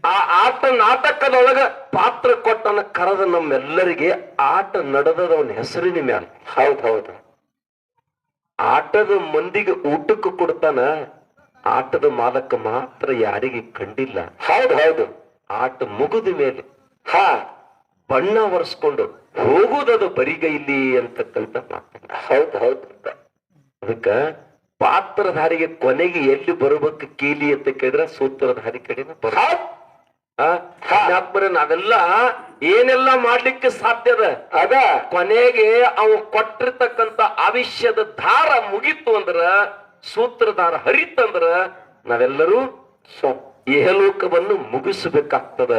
ಆ ಆಟ ನಾಟಕದೊಳಗ ಪಾತ್ರ ಕೊಟ್ಟನ ಕರೆದ ನಮ್ಮೆಲ್ಲರಿಗೆ ಆಟ ನಡೆದವನ ಹೆಸರಿನ ಮ್ಯಾಲ. ಹೌದೌದು. ಆಟದ ಮಂದಿಗೆ ಊಟಕ್ಕೆ ಕೊಡ್ತಾನ, ಆಟದ ಮಾಲಕ ಮಾತ್ರ ಯಾರಿಗೆ ಕಂಡಿಲ್ಲ. ಹೌದು. ಆಟ ಮುಗಿದ ಮೇಲೆ ಹಾ ಬಣ್ಣ ಒರೆಸ್ಕೊಂಡು ಹೋಗುವುದದು ಬರಿಗೈಲಿ ಅಂತಕ್ಕಂತ ಮಾತ. ಹೌದು. ಅದಕ್ಕ ಪಾತ್ರಧಾರಿಗೆ ಕೊನೆಗೆ ಎಲ್ಲಿ ಬರಬೇಕು ಕೀಲಿ ಅಂತ ಕೇಳಿದ್ರೆ ಸೂತ್ರಧಾರಿ ಕಡೆನ ನಾವೆಲ್ಲ ಏನೆಲ್ಲ ಮಾಡ್ಲಿಕ್ಕೆ ಸಾಧ್ಯದ ಅದ ಕೊನೆಗೆ ಅವು ಕೊಟ್ಟಿರ್ತಕ್ಕಂತ ಆವಿಷ್ಯದ ದಾರ ಮುಗಿತು ಅಂದ್ರ, ಸೂತ್ರಧಾರ ಹರಿತಂದ್ರ ನಾವೆಲ್ಲರೂ ಏಲೋಕವನ್ನು ಮುಗಿಸಬೇಕಾಗ್ತದ.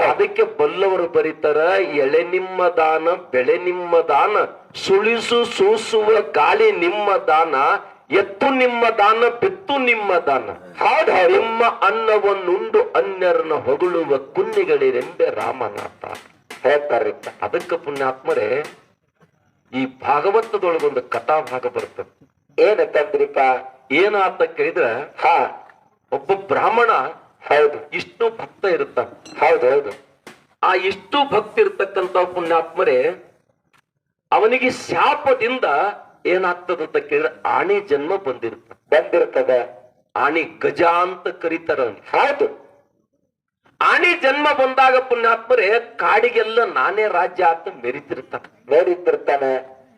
ಅದಕ್ಕೆ ಬಲ್ಲವರು ಬರೀತಾರ, ಎಳೆ ನಿಮ್ಮ ದಾನ ಬೆಳೆ ನಿಮ್ಮ ದಾನ, ಸುಳಿಸು ಸೂಸುವ ಗಾಳಿ ನಿಮ್ಮ ದಾನ, ಎತ್ತು ನಿಮ್ಮ ದಾನ ಬೆತ್ತು ನಿಮ್ಮ ದಾನ, ನಿಮ್ಮ ಅನ್ನವನ್ನುಂಡು ಅನ್ಯರನ್ನ ಹೊಗಳುವ ಕುನ್ನಿಗಳಿರೆಂಬೆ ರಾಮನಾಥ ಹೇಳ್ತಾರೆ. ಅದಕ್ಕೆ ಪುಣ್ಯಾತ್ಮರೇ ಈ ಭಾಗವತದೊಳಗೊಂದು ಕಥಾಭಾಗ ಬರ್ತದೆ. ಏನಂತಂದ್ರಿಪ್ಪ? ಏನಾತ ಕೇಳಿದ್ರ, ಒಬ್ಬ ಬ್ರಾಹ್ಮಣ ಇಷ್ಟು ಭಕ್ತ ಇರುತ್ತ. ಹೌದು. ಆ ಇಷ್ಟು ಭಕ್ತಿ ಇರ್ತಕ್ಕಂತ ಪುಣ್ಯಾತ್ಮರೇ ಅವನಿಗೆ ಶಾಪದಿಂದ ಏನಾಗ್ತದಂತ ಕೇಳಿದ್ರೆ ಆಣಿ ಜನ್ಮ ಬಂದಿರ್ತದ. ಆಣಿ ಗಜ ಅಂತ ಕರೀತಾರ. ಹೌದು. ಆಣಿ ಜನ್ಮ ಬಂದಾಗ ಪುಣ್ಯಾತ್ಮರೇ ಕಾಡಿಗೆಲ್ಲ ನಾನೇ ರಾಜ್ಯ ಅಂತ ಮೆರಿತಿರ್ತಾನೆ.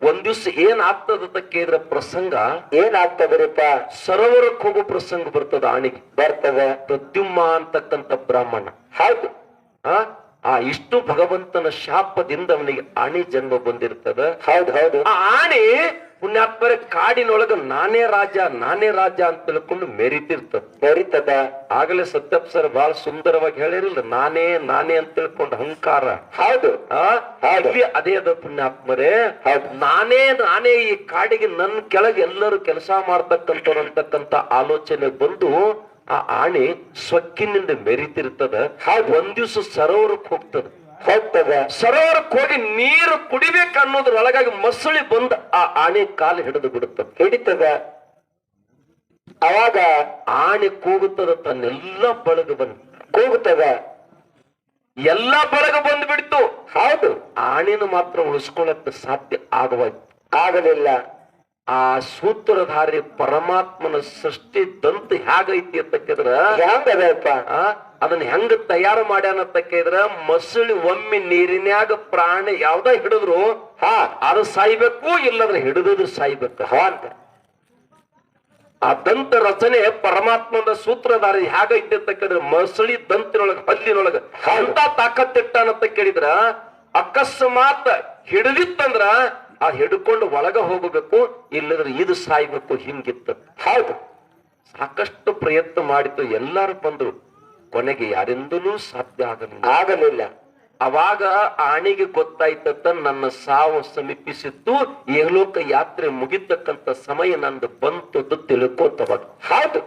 ಒಂದ್ ದಿವ್ಸ ಏನ್ ಆಗ್ತದಂತ ಕೇಳಿದ್ರೆ ಪ್ರಸಂಗ ಏನಾಗ್ತದ್ರಿಪ್ಪ? ಸರೋವರಕ್ಕೆ ಹೋಗೋ ಪ್ರಸಂಗ ಬರ್ತದ. ಆಣಿಗೆ ಬರ್ತದೆ. ಪ್ರದ್ಯುಮ್ನ ಅಂತಕ್ಕಂಥ ಬ್ರಾಹ್ಮಣ. ಹೌದು. ಆ ಇಷ್ಟು ಭಗವಂತನ ಶಾಪದಿಂದ ಅವನಿಗೆ ಆಣಿ ಜನ್ಮ ಬಂದಿರ್ತದ. ಹೌದು. ಆ ಆಣಿ ಪುಣ್ಯಾತ್ಮರ ಕಾಡಿನೊಳಗ ನಾನೇ ರಾಜ ಅಂತ ತಿಳ್ಕೊಂಡು ಮೆರಿತದ. ಆಗಲೇ ಸತ್ಯಪ್ಪ ಸರ್ ಬಹಳ ಸುಂದರವಾಗಿ ಹೇಳಿರಲಿಲ್ಲ, ನಾನೇ ಅಂತ ತಿಳ್ಕೊಂಡು ಅಹಂಕಾರ. ಹೌದು. ಅದೇ ಅದ ಪುಣ್ಯಾತ್ಮರೇ. ನಾನೇ ಈ ಕಾಡಿಗೆ ನನ್ನ ಕೆಳಗೆ ಎಲ್ಲರೂ ಕೆಲಸ ಮಾಡ್ತಕ್ಕಂಥವ್ರು ಅಂತಕ್ಕಂಥ ಆಲೋಚನೆ ಬಂದು ಆ ಆಣಿ ಸೊಕ್ಕಿನಿಂದ ಮೆರಿತಿರ್ತದ. ಒಂದ್ ದಿವ್ಸ ಸರೋವರಕ್ಕೆ ಹೋಗ್ತದ. ಸರೋವರಕ್ಕೆ ಹೋಗಿ ನೀರು ಕುಡಿಬೇಕು ಅನ್ನೋದ್ರೊಳಗಾಗಿ ಮಸಳಿ ಬಂದು ಆ ಆಣಿ ಕಾಲು ಹಿಡಿದು ಹಿಡಿತದ. ಅವಾಗ ಆಣಿ ಕೂಗುತ್ತದ, ತನ್ನೆಲ್ಲ ಬಳಗ ಕೂಗುತ್ತದ. ಎಲ್ಲ ಬಳಗ ಬಂದ್ಬಿಡ್ತು. ಹೌದು. ಆಣಿನ ಮಾತ್ರ ಉಳಿಸ್ಕೊಳಕ್ಕೆ ಸಾಧ್ಯ ಆಗಲಿಲ್ಲ. ಆ ಸೂತ್ರಧಾರಿ ಪರಮಾತ್ಮನ ಸೃಷ್ಟಿ ದಂತ ಹೇಗೈತಿ ಅಂತ ಕೇಳಿದ್ರ ಅದನ್ನ ಹೆಂಗ ತಯಾರು ಮಾಡ್ಯಾನಂತ ಕೇಳಿದ್ರ, ಮಸಳಿ ಒಮ್ಮೆ ನೀರಿನ್ಯಾಗ ಪ್ರಾಣಿ ಯಾವ್ದ ಹಿಡಿದ್ರು ಅದು ಸಾಯ್ಬೇಕು, ಇಲ್ಲದ್ರೆ ಹಿಡಿದು ಸಾಯ್ಬೇಕು ಅಂತ. ಆ ದಂತ ರಚನೆ ಪರಮಾತ್ಮನ ಸೂತ್ರಧಾರಿ ಹೇಗೈತಿ ಅಂತ ಕೇಳಿದ್ರ, ಮಸಳಿ ದಂತಿನೊಳಗ ಹಲ್ಲಿನೊಳಗ ಅಂತ ತಾಕತ್ತಿಟ್ಟಾನಂತ ಕೇಳಿದ್ರ, ಅಕಸ್ಮಾತ್ ಹಿಡಿದಿತ್ತಂದ್ರ ಆ ಹಿಡ್ಕೊಂಡು ಒಳಗ ಹೋಗಬೇಕು, ಇಲ್ಲದ್ರೆ ಇದು ಸಾಯ್ಬೇಕು, ಹಿಂಗಿತ್ತ. ಹೌದು. ಸಾಕಷ್ಟು ಪ್ರಯತ್ನ ಮಾಡಿತು, ಎಲ್ಲರೂ ಬಂದ್ರು, ಕೊನೆಗೆ ಯಾರಿಂದಲೂ ಸಾಧ್ಯ ಆಗಲಿಲ್ಲ. ಅವಾಗ ಆಣಿಗೆ ಗೊತ್ತಾಯ್ತತ್ತ, ನನ್ನ ಸಾವು ಸಮೀಪಿಸಿತ್ತು, ಏಲೋಕ ಯಾತ್ರೆ ಮುಗಿತಕ್ಕಂತ ಸಮಯ ನಂದು ಬಂತು ತಿಳ್ಕೋತವಾಗ. ಹೌದು.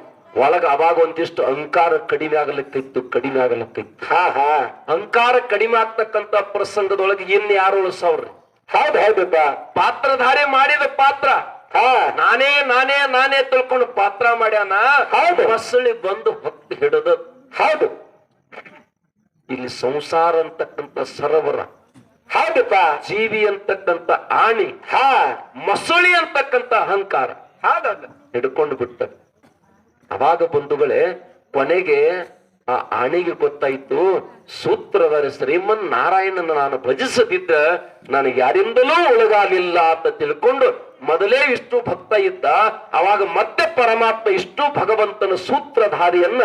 ಒಳಗ ಅವಾಗ ಒಂದಿಷ್ಟು ಅಹಂಕಾರ ಕಡಿಮೆ ಆಗಲಿಕ್ಕಿತ್ತು. ಅಹಂಕಾರ ಕಡಿಮೆ ಆಗ್ತಕ್ಕಂತ ಪ್ರಸಂಗದೊಳಗೆ ಇನ್ ಯಾರು ಉಳಿಸವ್ರಿ? ಹೌದಪ್ಪ. ಪಾತ್ರಧಾರೆ ಮಾಡಿದ ಪಾತ್ರ ನಾನೇ ತಿಳ್ಕೊಂಡು ಪಾತ್ರ ಮಾಡ್ಯಾನ. ಹೌದು. ಮಸಳಿ ಬಂದು ಹೊತ್ತು ಹಿಡದ. ಹೌದು. ಇಲ್ಲಿ ಸಂಸಾರ ಅಂತಕ್ಕಂಥ ಸರೋವರ. ಹೌದಪ್ಪ. ಜೀವಿ ಅಂತಕ್ಕಂಥ ಆಣಿ, ಮಸಳಿ ಅಂತಕ್ಕಂಥ ಅಹಂಕಾರ ಹಿಡ್ಕೊಂಡು ಬಿಟ್ಟ. ಅವಾಗ ಬಂಧುಗಳೇ ಕೊನೆಗೆ ಆ ಆಣಿಗೆ ಗೊತ್ತಾಯ್ತು, ಸೂತ್ರಧಾರಿ ಶ್ರೀಮನ್ ನಾರಾಯಣನ ನಾನು ಭಜಿಸದಿದ್ದ ನನಗೆ ಯಾರಿಂದಲೂ ಒಳಗಾಗಲಿಲ್ಲ ಅಂತ ತಿಳ್ಕೊಂಡು ಮೊದಲೇ ಇಷ್ಟು ಭಕ್ತ ಇದ್ದ. ಅವಾಗ ಮತ್ತೆ ಪರಮಾತ್ಮ ಇಷ್ಟು ಭಗವಂತನ ಸೂತ್ರಧಾರಿಯನ್ನ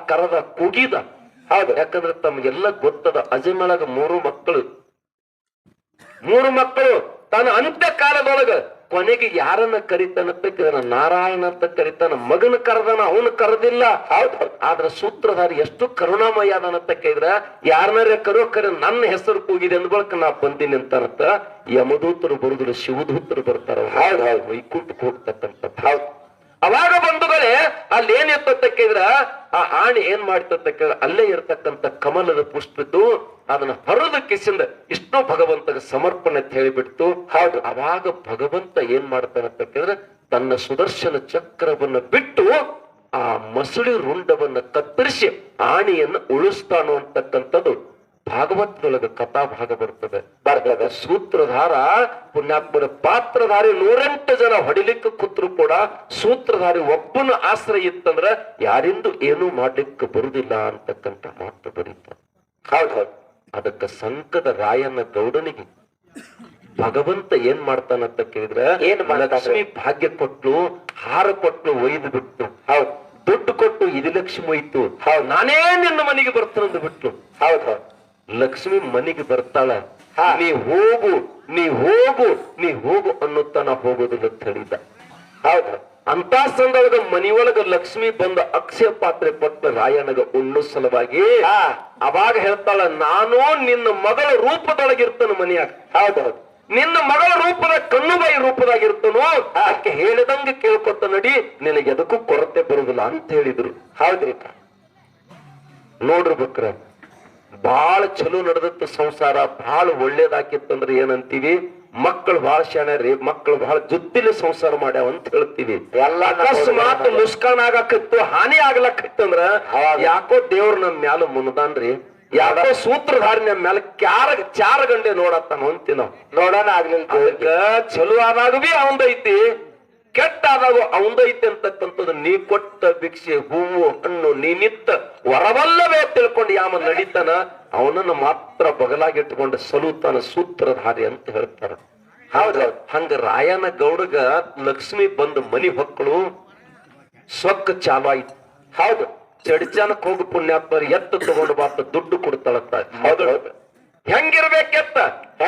ಕರದ ಕುಗಿದ. ಹೌದು. ಯಾಕಂದ್ರೆ ತಮಗೆಲ್ಲ ಗೊತ್ತದ, ಅಜಮಳಗ ಮೂರು ಮಕ್ಕಳು ತನ್ನ ಅಂತ್ಯ ಕಾಲದೊಳಗ ಕೊನೆಗೆ ಯಾರನ್ನ ಕರಿತಾನ? ನಾರಾಯಣ ಅಂತ ಕರಿತಾನ. ಮಗನ ಕರೆದನ, ಅವನು ಕರೆದಿಲ್ಲ. ಹೌದು. ಆದ್ರ ಸೂತ್ರಧಾರಿ ಎಷ್ಟು ಕರುಣಾಮಯ ಅದನ್ನಂತ ಕೇಳಿದ್ರ, ಯಾರನ್ನಾರ ಕರೆ ನನ್ನ ಹೆಸರು ಕೂಗಿದೆ ಅಂದ್ಬಳಕ ನಾ ಬಂದೀನಿ ಅಂತಾನಂತ. ಯಮದೂತರು ಬರುದಿಲ್ಲ, ಶಿವದೂತರು ಬರ್ತಾರ. ಹೌದು. ವೈಕುಂಠಕ್ಕೆ ಹೋಗ್ತಕ್ಕಂಥ. ಹೌದು. ಅವಾಗ ಬಂಧುಗಳೇ ಅಲ್ಲಿ ಏನಿರ್ತಂತ ಕೇಳಿದ್ರ, ಆ ಆಣಿ ಏನ್ ಮಾಡ್ತಂತ ಕೇಳಿದ್ರ, ಅಲ್ಲೇ ಇರ್ತಕ್ಕಂಥ ಕಮಲದ ಪುಷ್ಪಿದ್ದು ಅದನ್ನ ಹೊರದ ಕಿಸಿಂದ ಇಷ್ಟು ಭಗವಂತಗೆ ಸಮರ್ಪಣೆ ಅಂತ ಹೇಳಿಬಿಡ್ತು. ಹೌದು. ಅವಾಗ ಭಗವಂತ ಏನ್ ಮಾಡ್ತಾನಂತ ಕೇಳಿದ್ರೆ, ತನ್ನ ಸುದರ್ಶನ ಚಕ್ರವನ್ನು ಬಿಟ್ಟು ಆ ಮಸುಳಿ ರುಂಡವನ್ನ ಕತ್ತರಿಸಿ ಆಣಿಯನ್ನು ಉಳಿಸ್ತಾನು ಅಂತಕ್ಕಂಥದ್ದು ಭಾಗವತದೊಳಗ ಕಥಾ ಭಾಗ ಬರ್ತದೆ. ಸೂತ್ರಧಾರ ಪುಣ್ಯಾತ್ಮರ ಪಾತ್ರಧಾರಿ 108 ಜನ ಹೊಡಿಲಿಕ್ಕೆ ಕೂತ್ರು ಕೂಡ ಸೂತ್ರಧಾರಿ ಒಬ್ಬನ ಆಶ್ರಯ ಇತ್ತಂದ್ರ ಯಾರಿಂದು ಏನೂ ಮಾಡ್ಲಿಕ್ಕೆ ಬರುದಿಲ್ಲ ಅಂತಕ್ಕಂಥ ಮಾತು ಬರೀತಾರೆ. ಹೌದು. ಅದಕ್ಕೆ ಸಂಕದ ರಾಯನ ಗೌಡನಿಗೆ ಭಗವಂತ ಏನ್ ಮಾಡ್ತಾನಂತ ಕೇಳಿದ್ರೆ ಲಕ್ಷ್ಮಿ ಭಾಗ್ಯ ಕೊಟ್ಟು ಹಾರ ಕೊಟ್ಟು ಒಯ್ದು ಬಿಟ್ಟು, ಹೌದು, ದುಡ್ಡು ಕೊಟ್ಟು ಇದು ಲಕ್ಷ್ಮಿ ಹೋಯ್ತು, ಹೌದು, ನಾನೇ ನಿನ್ನ ಮನೆಗೆ ಬರ್ತಾನಂದು ಬಿಟ್ಟು, ಹೌದು, ಲಕ್ಷ್ಮಿ ಮನೆಗೆ ಬರ್ತಾಳ, ನೀ ಹೋಗು ನೀ ಹೋಗು ನೀ ಹೋಗು ಅನ್ನುತ್ತಾನ ಹೋಗೋದಿಲ್ಲ ಅಂತ ಹೇಳಿದ. ಹೌದು. ಅಂತ ಸಂದರ್ಭದ ಮನಿಯೊಳಗ ಲಕ್ಷ್ಮಿ ಬಂದ ಅಕ್ಷಯ ಪಾತ್ರೆ ಕೊಟ್ಟ ರಾಯಣಗ ಉಣ್ಣು ಸಲುವಾಗಿ ಅವಾಗ ಹೇಳ್ತಾಳ, ನಾನು ನಿನ್ನ ಮಗಳ ರೂಪದೊಳಗಿರ್ತಾನ ಮನೆಯಾಗ. ಹೌದೌದು. ನಿನ್ನ ಮಗಳ ರೂಪದ ಕಣ್ಣುಬಾಯಿ ರೂಪದಾಗಿರ್ತನೋ ಆಕೆ ಹೇಳಿದಂಗೆ ಕೇಳ್ಕೊತ ನಡಿ, ನಿನಗೆ ಎದಕ್ಕೂ ಕೊರತೆ ಬರುದಿಲ್ಲ ಅಂತ ಹೇಳಿದ್ರು. ಹೌದ್ರಿ. ನೋಡ್ರಿ ಬಕ್ರ, ಬಹಳ ಚಲೋ ನಡೆದತ್ತ ಸಂಸಾರ, ಬಹಳ ಒಳ್ಳೇದಾಕಿತ್ತಂದ್ರೆ ಏನಂತೀವಿ, ಮಕ್ಕಳು ಬಹಳ ಶಾಣ್ಯಾರಿ, ಮಕ್ಕಳು ಬಹಳ ಜೊತ್ತಿಲಿ ಸಂಸಾರ ಮಾಡ್ಯಾವ ಅಂತ ಹೇಳ್ತೀವಿ. ಎಲ್ಲ ಅಕಸ್ಮಾತ್ ಮುಸ್ಕಾನ್ ಆಗಾಕಿತ್ತು, ಹಾನಿ ಆಗ್ಲಕ್ಕಿತ್ತಂದ್ರ ಯಾಕೋ ದೇವ್ರ ನಮ್ ಮ್ಯಾಲ ಮುನ್ದಾನ್ರಿ, ಯಾಕೋ ಸೂತ್ರಧಾರಿ ನಮ್ ಮ್ಯಾಲ ಚಾರ ಗಂಟೆ ನೋಡತ್ತಾನ ಅಂತೀವಿ ನಾವು. ನೋಡೋಣ ಆಗ್ಲಿಲ್ಲ. ಚಲೋ ಆದಾಗ ಬಿ ಅವಂದೈತಿ, ಕೆಟ್ಟ ಆದಾಗ ಅವಂದೈತಿ ಅಂತಕ್ಕಂಥದ್ದು ನೀ ಕೊಟ್ಟ ಭಿಕ್ಷೆ ಹೂವು ಹಣ್ಣು ನೀನಿತ್ತ ವರವಲ್ಲವೇ ತಿಳ್ಕೊಂಡು ಯಾಮ ನಡೀತಾನ ಅವನನ್ನು ಮಾತ್ರ ಬಗಲಾಗಿಟ್ಟುಕೊಂಡು ಸಲುತಾನ ಸೂತ್ರಧಾರಿ ಅಂತ ಹೇಳ್ತಾರ. ಹೌದು. ಹಂಗ ರಾಯನ ಗೌಡಗ ಲಕ್ಷ್ಮಿ ಬಂದು ಮನಿ ಹೊಕ್ಕಳು ಸೊಕ್ಕ ಚಾಲು ಆಯ್ತು. ಹೌದು. ಚಡಿಚಾನಕ್ ಹೋಗಿ ಪುಣ್ಯಾತ್ಮರು ಎತ್ತ ತಗೊಂಡು ಬಾತ ದುಡ್ಡು ಕೊಡ್ತಾಳತ್ತ. ಹೌದು. ಹೆಂಗಿರ್ಬೇಕೆತ್ತ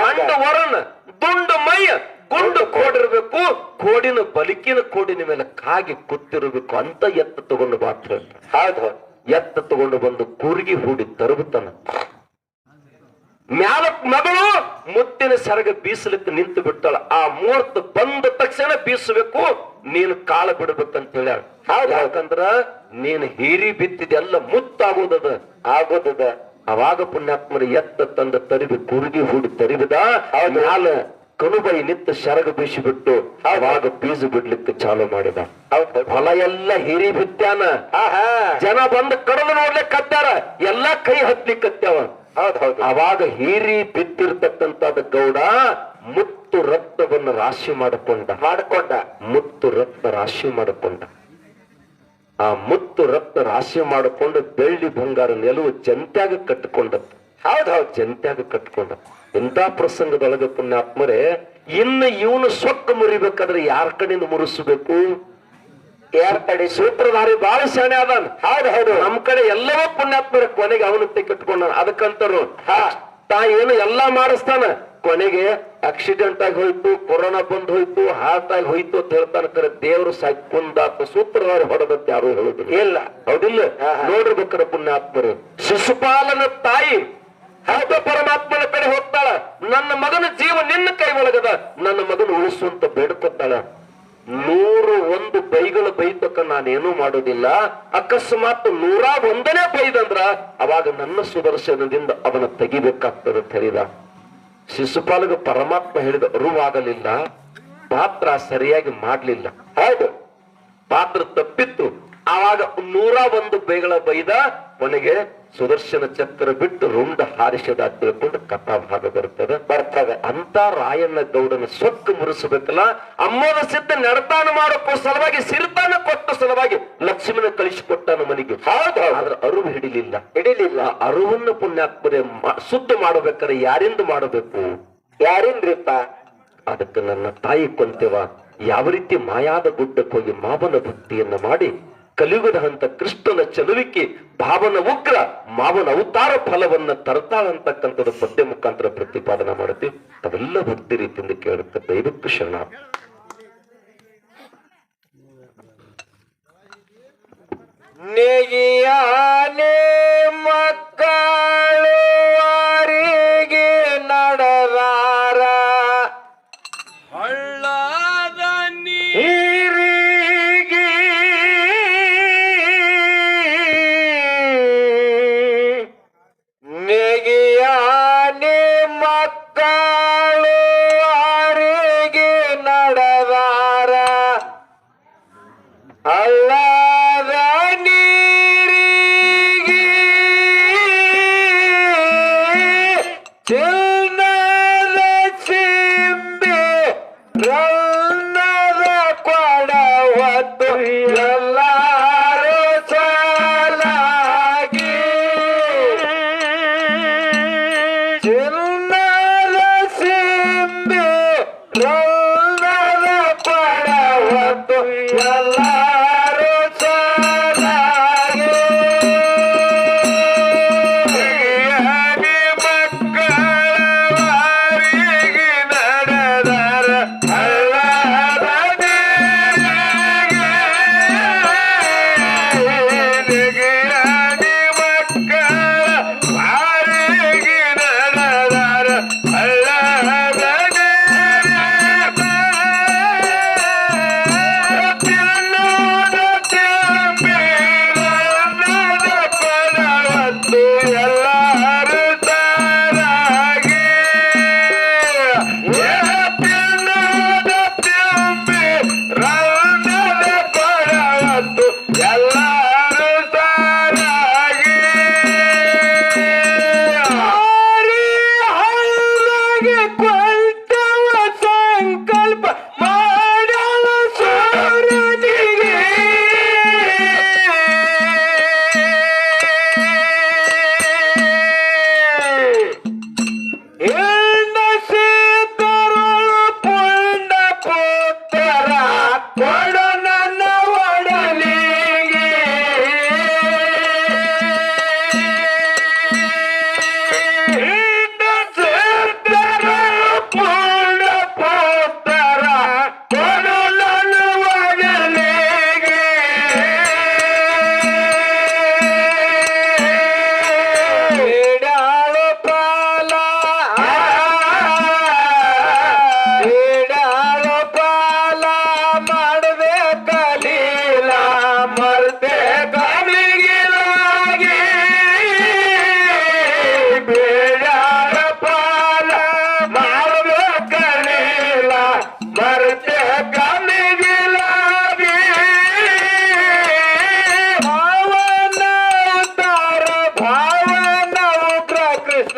ಹಂಡ ವರನ ದುಂಡು ಮೈಯ ಗುಂಡು ಕೋಡಿರ್ಬೇಕು, ಕೋಡಿನ ಬಲಿಕಿನ ಕೋಡಿನ ಮೇಲೆ ಕಾಗಿ ಕೂತಿರ್ಬೇಕು ಅಂತ ಎತ್ತ ತಗೊಂಡು ಬಾತ್ ಹೇಳ್ತಾರೆ. ಹೌದು. ಎತ್ತ ತಗೊಂಡು ಬಂದು ಕೂರ್ಗಿ ಹೂಡಿ ತರುಗುತ್ತಾನ. ಮ್ಯಾಲಕ್ ಮಗಳು ಮುತ್ತಿನ ಸರಗ ಬೀಸಲಿಕ್ಕೆ ನಿಂತು ಬಿಟ್ಟಾಳ. ಆ ಮುಹೂರ್ತ ಬಂದ ತಕ್ಷಣ ಬೀಸಬೇಕು, ನೀನು ಕಾಲ ಬಿಡ್ಬೇಕಂತ ಹೇಳ್ಯಾಳ. ಯಾಕಂದ್ರ ನೀನು ಹೀರಿ ಬಿತ್ತಿದೆಲ್ಲ ಮುತ್ತಾಗೋದದ ಆಗೋದದ. ಅವಾಗ ಪುಣ್ಯಾತ್ಮರ ಎತ್ತ ತಂದ ತರಿಬಿ ಕೂರ್ಗಿ ಹೂಡಿ ತರಿಬಿದ. ಮ್ಯಾಲ ಕನುಬೈ ನಿಂತು ಸರಗ ಬೀಸಿಬಿಟ್ಟು ಅವಾಗ ಬೀಜ ಬಿಡ್ಲಿಕ್ಕೆ ಚಾಲು ಮಾಡಿದ. ಹೊಲ ಎಲ್ಲ ಹಿರಿ ಬಿತ್ಯಾನ. ಜನ ಬಂದು ಕಡದು ನೋಡ್ಲಿಕ್ಕೆ ಹತ್ತಾರ, ಎಲ್ಲಾ ಕೈ ಹತ್ಲಿಕ್ಕೆ ಹತ್ಯಾವ. ಅವಾಗ ಹೀರಿ ಬಿತ್ತಿರ್ತಕ್ಕಂಥದ ಗೌಡ ಮುತ್ತು ರಕ್ತವನ್ನು ರಾಶಿ ಮಾಡಿಕೊಂಡ ಮುತ್ತು ರಕ್ತ ರಾಶಿ ಮಾಡಿಕೊಂಡ. ಆ ಮುತ್ತು ರಕ್ತ ರಾಶಿ ಮಾಡಿಕೊಂಡು ಬೆಳ್ಳಿ ಬಂಗಾರ ನೆಲವು ಜಂತ್ಯಾಗ ಕಟ್ಟಿಕೊಂಡದ್ದು. ಹೌದೌದು, ಜಂತ್ಯಾಗ ಕಟ್ಕೊಂಡ. ಎಂತ ಪ್ರಸಂಗದೊಳಗ ಪುಣ್ಯಾತ್ಮರೇ, ಇನ್ನು ಇವನು ಸೊಕ್ಕ ಮುರಿಬೇಕಾದ್ರೆ ಯಾರ ಕಡೆಯಿಂದ ಮುರಿಸಬೇಕು? ಯಾರ ಕಡೆ? ಸೂತ್ರಧಾರಿ ಬಾಳ ಶಾಣೆ ಅದಾನ. ಹೌದು. ನಮ್ ಕಡೆ ಎಲ್ಲವೂ ಪುಣ್ಯಾತ್ಮರ ಕೊನೆಗೆ ಅವನತ್ತೆ ಕಟ್ಕೊಂಡ. ಅದಕ್ಕಂತಾರು ತಾ ಏನು ಎಲ್ಲಾ ಮಾಡಿಸ್ತಾನ, ಕೊನೆಗೆ ಆಕ್ಸಿಡೆಂಟ್ ಆಗಿ ಹೋಯ್ತು, ಕೊರೋನಾ ಬಂದ್ ಹೋಯ್ತು, ಹಾರ್ಟ್ ಆಗಿ ಹೋಯ್ತು ಅಂತ ಹೇಳ್ತಾನ. ಕರೆ ದೇವ್ರು ಸಾಕೊಂಡಾತ ಸೂತ್ರಧಾರಿ ಹೊಡೆದಂತ ಯಾರು ಹೇಳುದಿಲ್ಲ. ಇಲ್ಲ, ಹೌದಿಲ್ಲ? ನೋಡ್ಬೇಕಾರ ಪುಣ್ಯಾತ್ಮರು, ಶಿಶುಪಾಲನ ತಾಯಿ ಹೌದು ಪರಮಾತ್ಮನ ಕಡೆ ಹೋಗ್ತಾಳ. ನನ್ನ ಮಗನ ಜೀವ ನಿನ್ನ ಕೈ ಒಳಗದ, ನನ್ನ ಮಗನ ಉಳಿಸುವಂತ ಬೇಡ್ಕೊತಾಳ. 101 ಬೈಗಳು ಬೈತಕ್ಕ ನಾನೇನು ಮಾಡೋದಿಲ್ಲ. ಅಕಸ್ಮಾತ್ 101ನೇ ಬೈದಂದ್ರ ಅವಾಗ ನನ್ನ ಸುದರ್ಶನದಿಂದ ಅವನ ತೆಗಿಬೇಕಾಗ್ತದೆ ಅಂತ ಹೇಳಿದ. ಶಿಶುಪಾಲಗ ಪರಮಾತ್ಮ ಹೇಳಿದ ಅರುವಾಗಲಿಲ್ಲ, ಪಾತ್ರ ಸರಿಯಾಗಿ ಮಾಡ್ಲಿಲ್ಲ. ಹೌದು, ಪಾತ್ರ ತಪ್ಪಿತ್ತು. ಆವಾಗ 101 ಬೈಗಳ ಬೈದ. ಕೊನೆಗೆ ಸುದರ್ಶನ ಚಕ್ರ ಬಿಟ್ಟು ರುಂಡ ಹಾರಿಸದ ತಿಳ್ಕೊಂಡು ಕಥಾ ಭಾಗ ಬರ್ತದೆ. ಅಂತ ರಾಯಣ್ಣ ಗೌಡನ ಸೊಕ್ಕ ಮುರಿಸಬೇಕಲ್ಲ, ಅಮ್ಮೋದ ಸಿದ್ಧ ನಡತಾನ ಮಾಡೋಕ್ಕೋ ಸಲುವಾಗಿ ಸಿರಿತಾನ ಕೊಟ್ಟ ಸಲುವಾಗಿ ಲಕ್ಷ್ಮೀನ ಕಳಿಸಿಕೊಟ್ಟಾನ ಮನೆಗೆ. ಹೌದು. ಆದ್ರೆ ಅರಿವು ಹಿಡಿಲಿಲ್ಲ. ಅರಿವನ್ನು ಪುಣ್ಯಾತ್ಮರೇ ಶುದ್ಧ ಮಾಡಬೇಕಾದ್ರೆ ಯಾರಿಂದ ಮಾಡಬೇಕು? ಯಾರಿಂದ್ರಿಪ್ಪ? ಅದಕ್ಕೆ ನನ್ನ ತಾಯಿ ಕೊಂತೆವ ಯಾವ ರೀತಿ ಮಾಯಾದ ಗುಡ್ಡಕ್ಕೆ ಹೋಗಿ ಮಾವನ ಭಕ್ತಿಯನ್ನ ಮಾಡಿ ಕಲಿಯುಗದ ಹಂತ ಕೃಷ್ಣನ ಚಲುವಿಕೆ ಭಾವನ ಉಗ್ರ ಮಾವನ ಅವತಾರ ಫಲವನ್ನ ತರ್ತಾಳಂತಕ್ಕಂಥದ್ದು ಪದ್ಯ ಮುಖಾಂತರ ಪ್ರತಿಪಾದನೆ ಮಾಡುತ್ತೀವಿ. ಅವೆಲ್ಲ ಭಕ್ತಿ ರೀತಿಯಿಂದ ಕೇಳುತ್ತೆ. ದೈವಕ್ಕೆ ಶರಣ. ನೇಗಿಯಾನೆ ಮಕ್ಕಳು ವಾರಿಗೆ ನಡೆದಾರ, ಹಳ್ಳದ ನೀರಿಗೆ ನೇಗಿಯಾನೆ ಮಕ್ಕಳು ವಾರಿಗೆ ನಡೆದಾರ, ಹಳ್ಳದ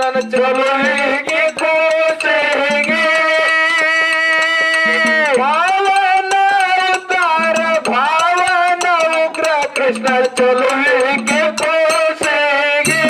ಕೃಷ್ಣನ ಚಲುವಿಗೆ ಕೋಸೆಗೆ ಭಾವನ ಅವತಾರ ಭಾವನ ಉಗ್ರ ಕೃಷ್ಣ ಚಲುವಿಗೆ ಕೋಸೆಗೆ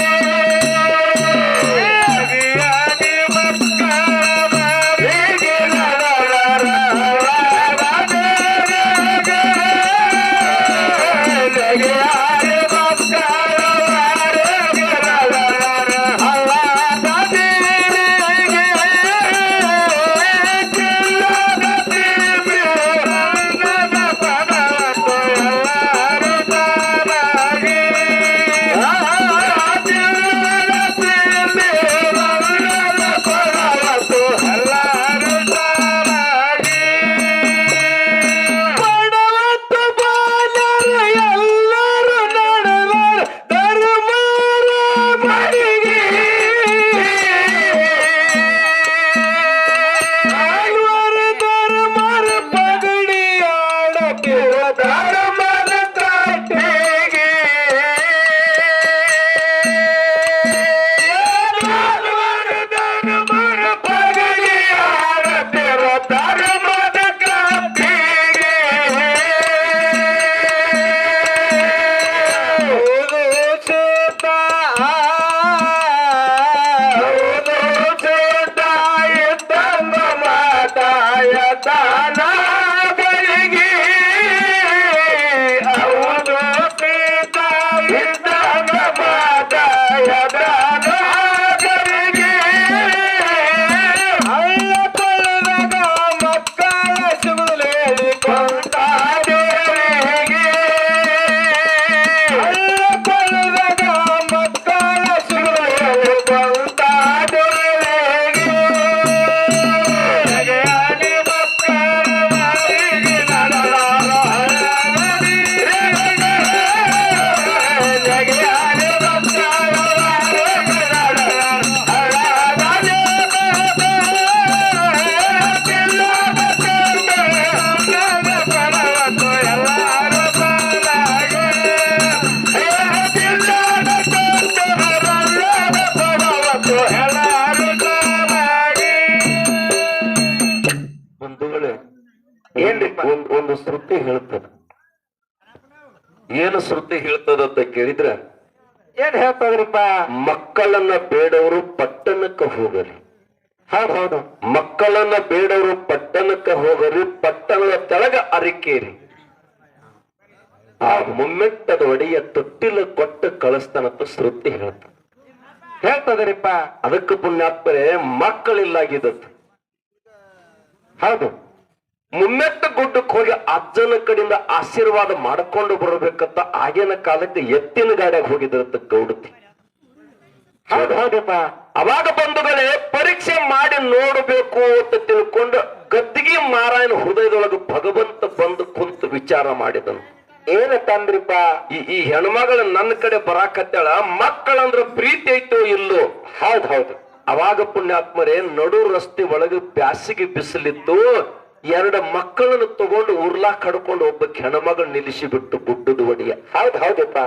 ಒಂದು ಶ್ರುತಿ ಹೇಳ್ತದ. ಏನು ಶ್ರುತಿ ಹೇಳ್ತದಂತ ಕೇಳಿದ್ರ ಏನ್ ಹೇಳ್ತದ್ರಿಪ್ಪ? ಮಕ್ಕಳನ್ನ ಬೇಡವರು ಪಟ್ಟಣಕ್ಕೆ ಹೋಗರಿ. ಹೌದು. ಮಕ್ಕಳನ್ನ ಬೇಡವರು ಪಟ್ಟಣಕ್ಕೆ ಹೋಗರಿ, ಪಟ್ಟಣದ ತೆಳಗ ಅರಿಕೇರಿ. ಆ ಮುಮ್ಮೆಟ್ಟದ ಒಡೆಯ ತೊಟ್ಟಿಲ ಕೊಟ್ಟು ಕಳಿಸ್ತಾನಂತ ಶ್ರುತಿ ಹೇಳ್ತದ್ರಿಪ್ಪ. ಅದಕ್ಕೆ ಪುಣ್ಯಾತ್ಮರೆ ಮಕ್ಕಳಿಲ್ಲಾಗಿದ್ದದ್ದು. ಹೌದು. ಮುಮ್ಮೆಟ್ಟ ಗುಡ್ಡಕ್ಕೆ ಹೋಗಿ ಅಜ್ಜನ ಕಡೆಯಿಂದ ಆಶೀರ್ವಾದ ಮಾಡ್ಕೊಂಡು ಬರಬೇಕಂತ ಆಗಿನ ಕಾಲಕ್ಕೆ ಎತ್ತಿನ ಗಾಡಿಯಾಗ ಹೋಗಿದ್ರತ್ತ ಗೌಡತಿ. ಹೌದಪ್ಪ. ಅವಾಗ ಬಂಧುಗಳೇ ಪರೀಕ್ಷೆ ಮಾಡಿ ನೋಡಬೇಕು ಅಂತ ತಿಳ್ಕೊಂಡು ಗದ್ದಿಗೆ ಮಾರಾಯಣ ಹೃದಯದೊಳಗೆ ಭಗವಂತ ಬಂದು ಕುಂತು ವಿಚಾರ ಮಾಡಿದನು. ಏನ ತಂದ್ರಿಪ್ಪ? ಈ ಹೆಣ್ಮಗಳ ನನ್ನ ಕಡೆ ಬರಾಕತ್ತಾಳ, ಮಕ್ಕಳಂದ್ರ ಪ್ರೀತಿ ಐತೋ ಇಲ್ಲೋ? ಹೌದು. ಅವಾಗ ಪುಣ್ಯಾತ್ಮರೇ ನಡು ರಸ್ತೆ ಒಳಗೆ ಬ್ಯಾಸಿಗೆ ಬಿಸಿಲಿತ್ತು. ಎರಡು ಮಕ್ಕಳನ್ನು ತಗೊಂಡು ಉರ್ಲಾ ಕಡ್ಕೊಂಡು ಒಬ್ಬ ಹೆಣ್ಮಗಳು ನಿಲ್ಲಿಸಿ ಬಿಟ್ಟು ಗುಡ್ಡದ ಒಡೆಯ. ಹೌದಪ್ಪ.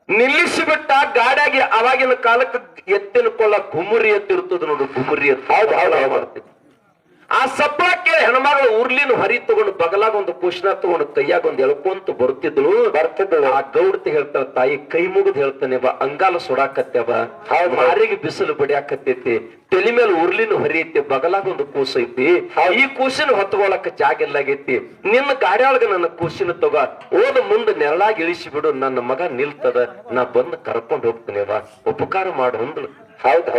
ನಿಲ್ಲಿಸಿ ಬಿಟ್ಟ ಗಾಡಿಯಾಗಿ. ಅವಾಗಿನ ಕಾಲಕ್ಕೆ ಎತ್ತಿನ ಕೊಳ್ಳ ಗುಮ್ಮರಿ ಎತ್ತಿರ್ತದ ನೋಡು, ಗುಮ್ಮರಿ ಎತ್ತ ಮಾಡ್ತಿದ್ವಿ. ಆ ಸಪ್ಪಳ ಕೇಳಿ ಹೆಣ್ಮಗಳು ಉರ್ಲಿನ ಹರಿ ತಗೊಂಡು ಬಗಲಾಗ ಒಂದು ಕುಶ್ನ ತಗೊಂಡು ಕೈಯಾಗ ಒಂದು ಎಳ್ಕೊಂತ ಬರ್ತಿದ್ಳು. ಆ ಗೌಡತಿ ಹೇಳ್ತಾಳ, ತಾಯಿ ಕೈ ಮುಗಿದ್ ಹೇಳ್ತಾನೆ ಬಾ, ಅಂಗಾಲ ಸುಡಾಕತ್ತೇವ, ಮಾರಿಗೆ ಬಿಸಿಲು ಬಡಿಯಾಕತ್ತೈತಿ, ತಲೆ ಮೇಲೆ ಉರ್ಲಿನ ಹರಿಯೈತಿ, ಬಗಲಾಗ ಒಂದು ಕೂಸ ಐತಿ, ಈ ಕೂಸಿನ ಹೊತ್ಕೊಳಕ ಜಾಗ ಇಲ್ಲಾಗೈತಿ, ನಿನ್ನ ಗಾಡಿಯೊಳಗ ನನ್ನ ಕೂಸಿನ ತಗೋ, ಓದ ಮುಂದೆ ನೆರಳಾಗಿ ಇಳಿಸಿ ಬಿಡು, ನನ್ನ ಮಗ ನಿಲ್ತದ, ನಾ ಬಂದು ಕರ್ಕೊಂಡು ಹೋಗ್ತೇನೆವ, ಉಪಕಾರ ಮಾಡು ಅಂದ್ಳು. ಹೌದು.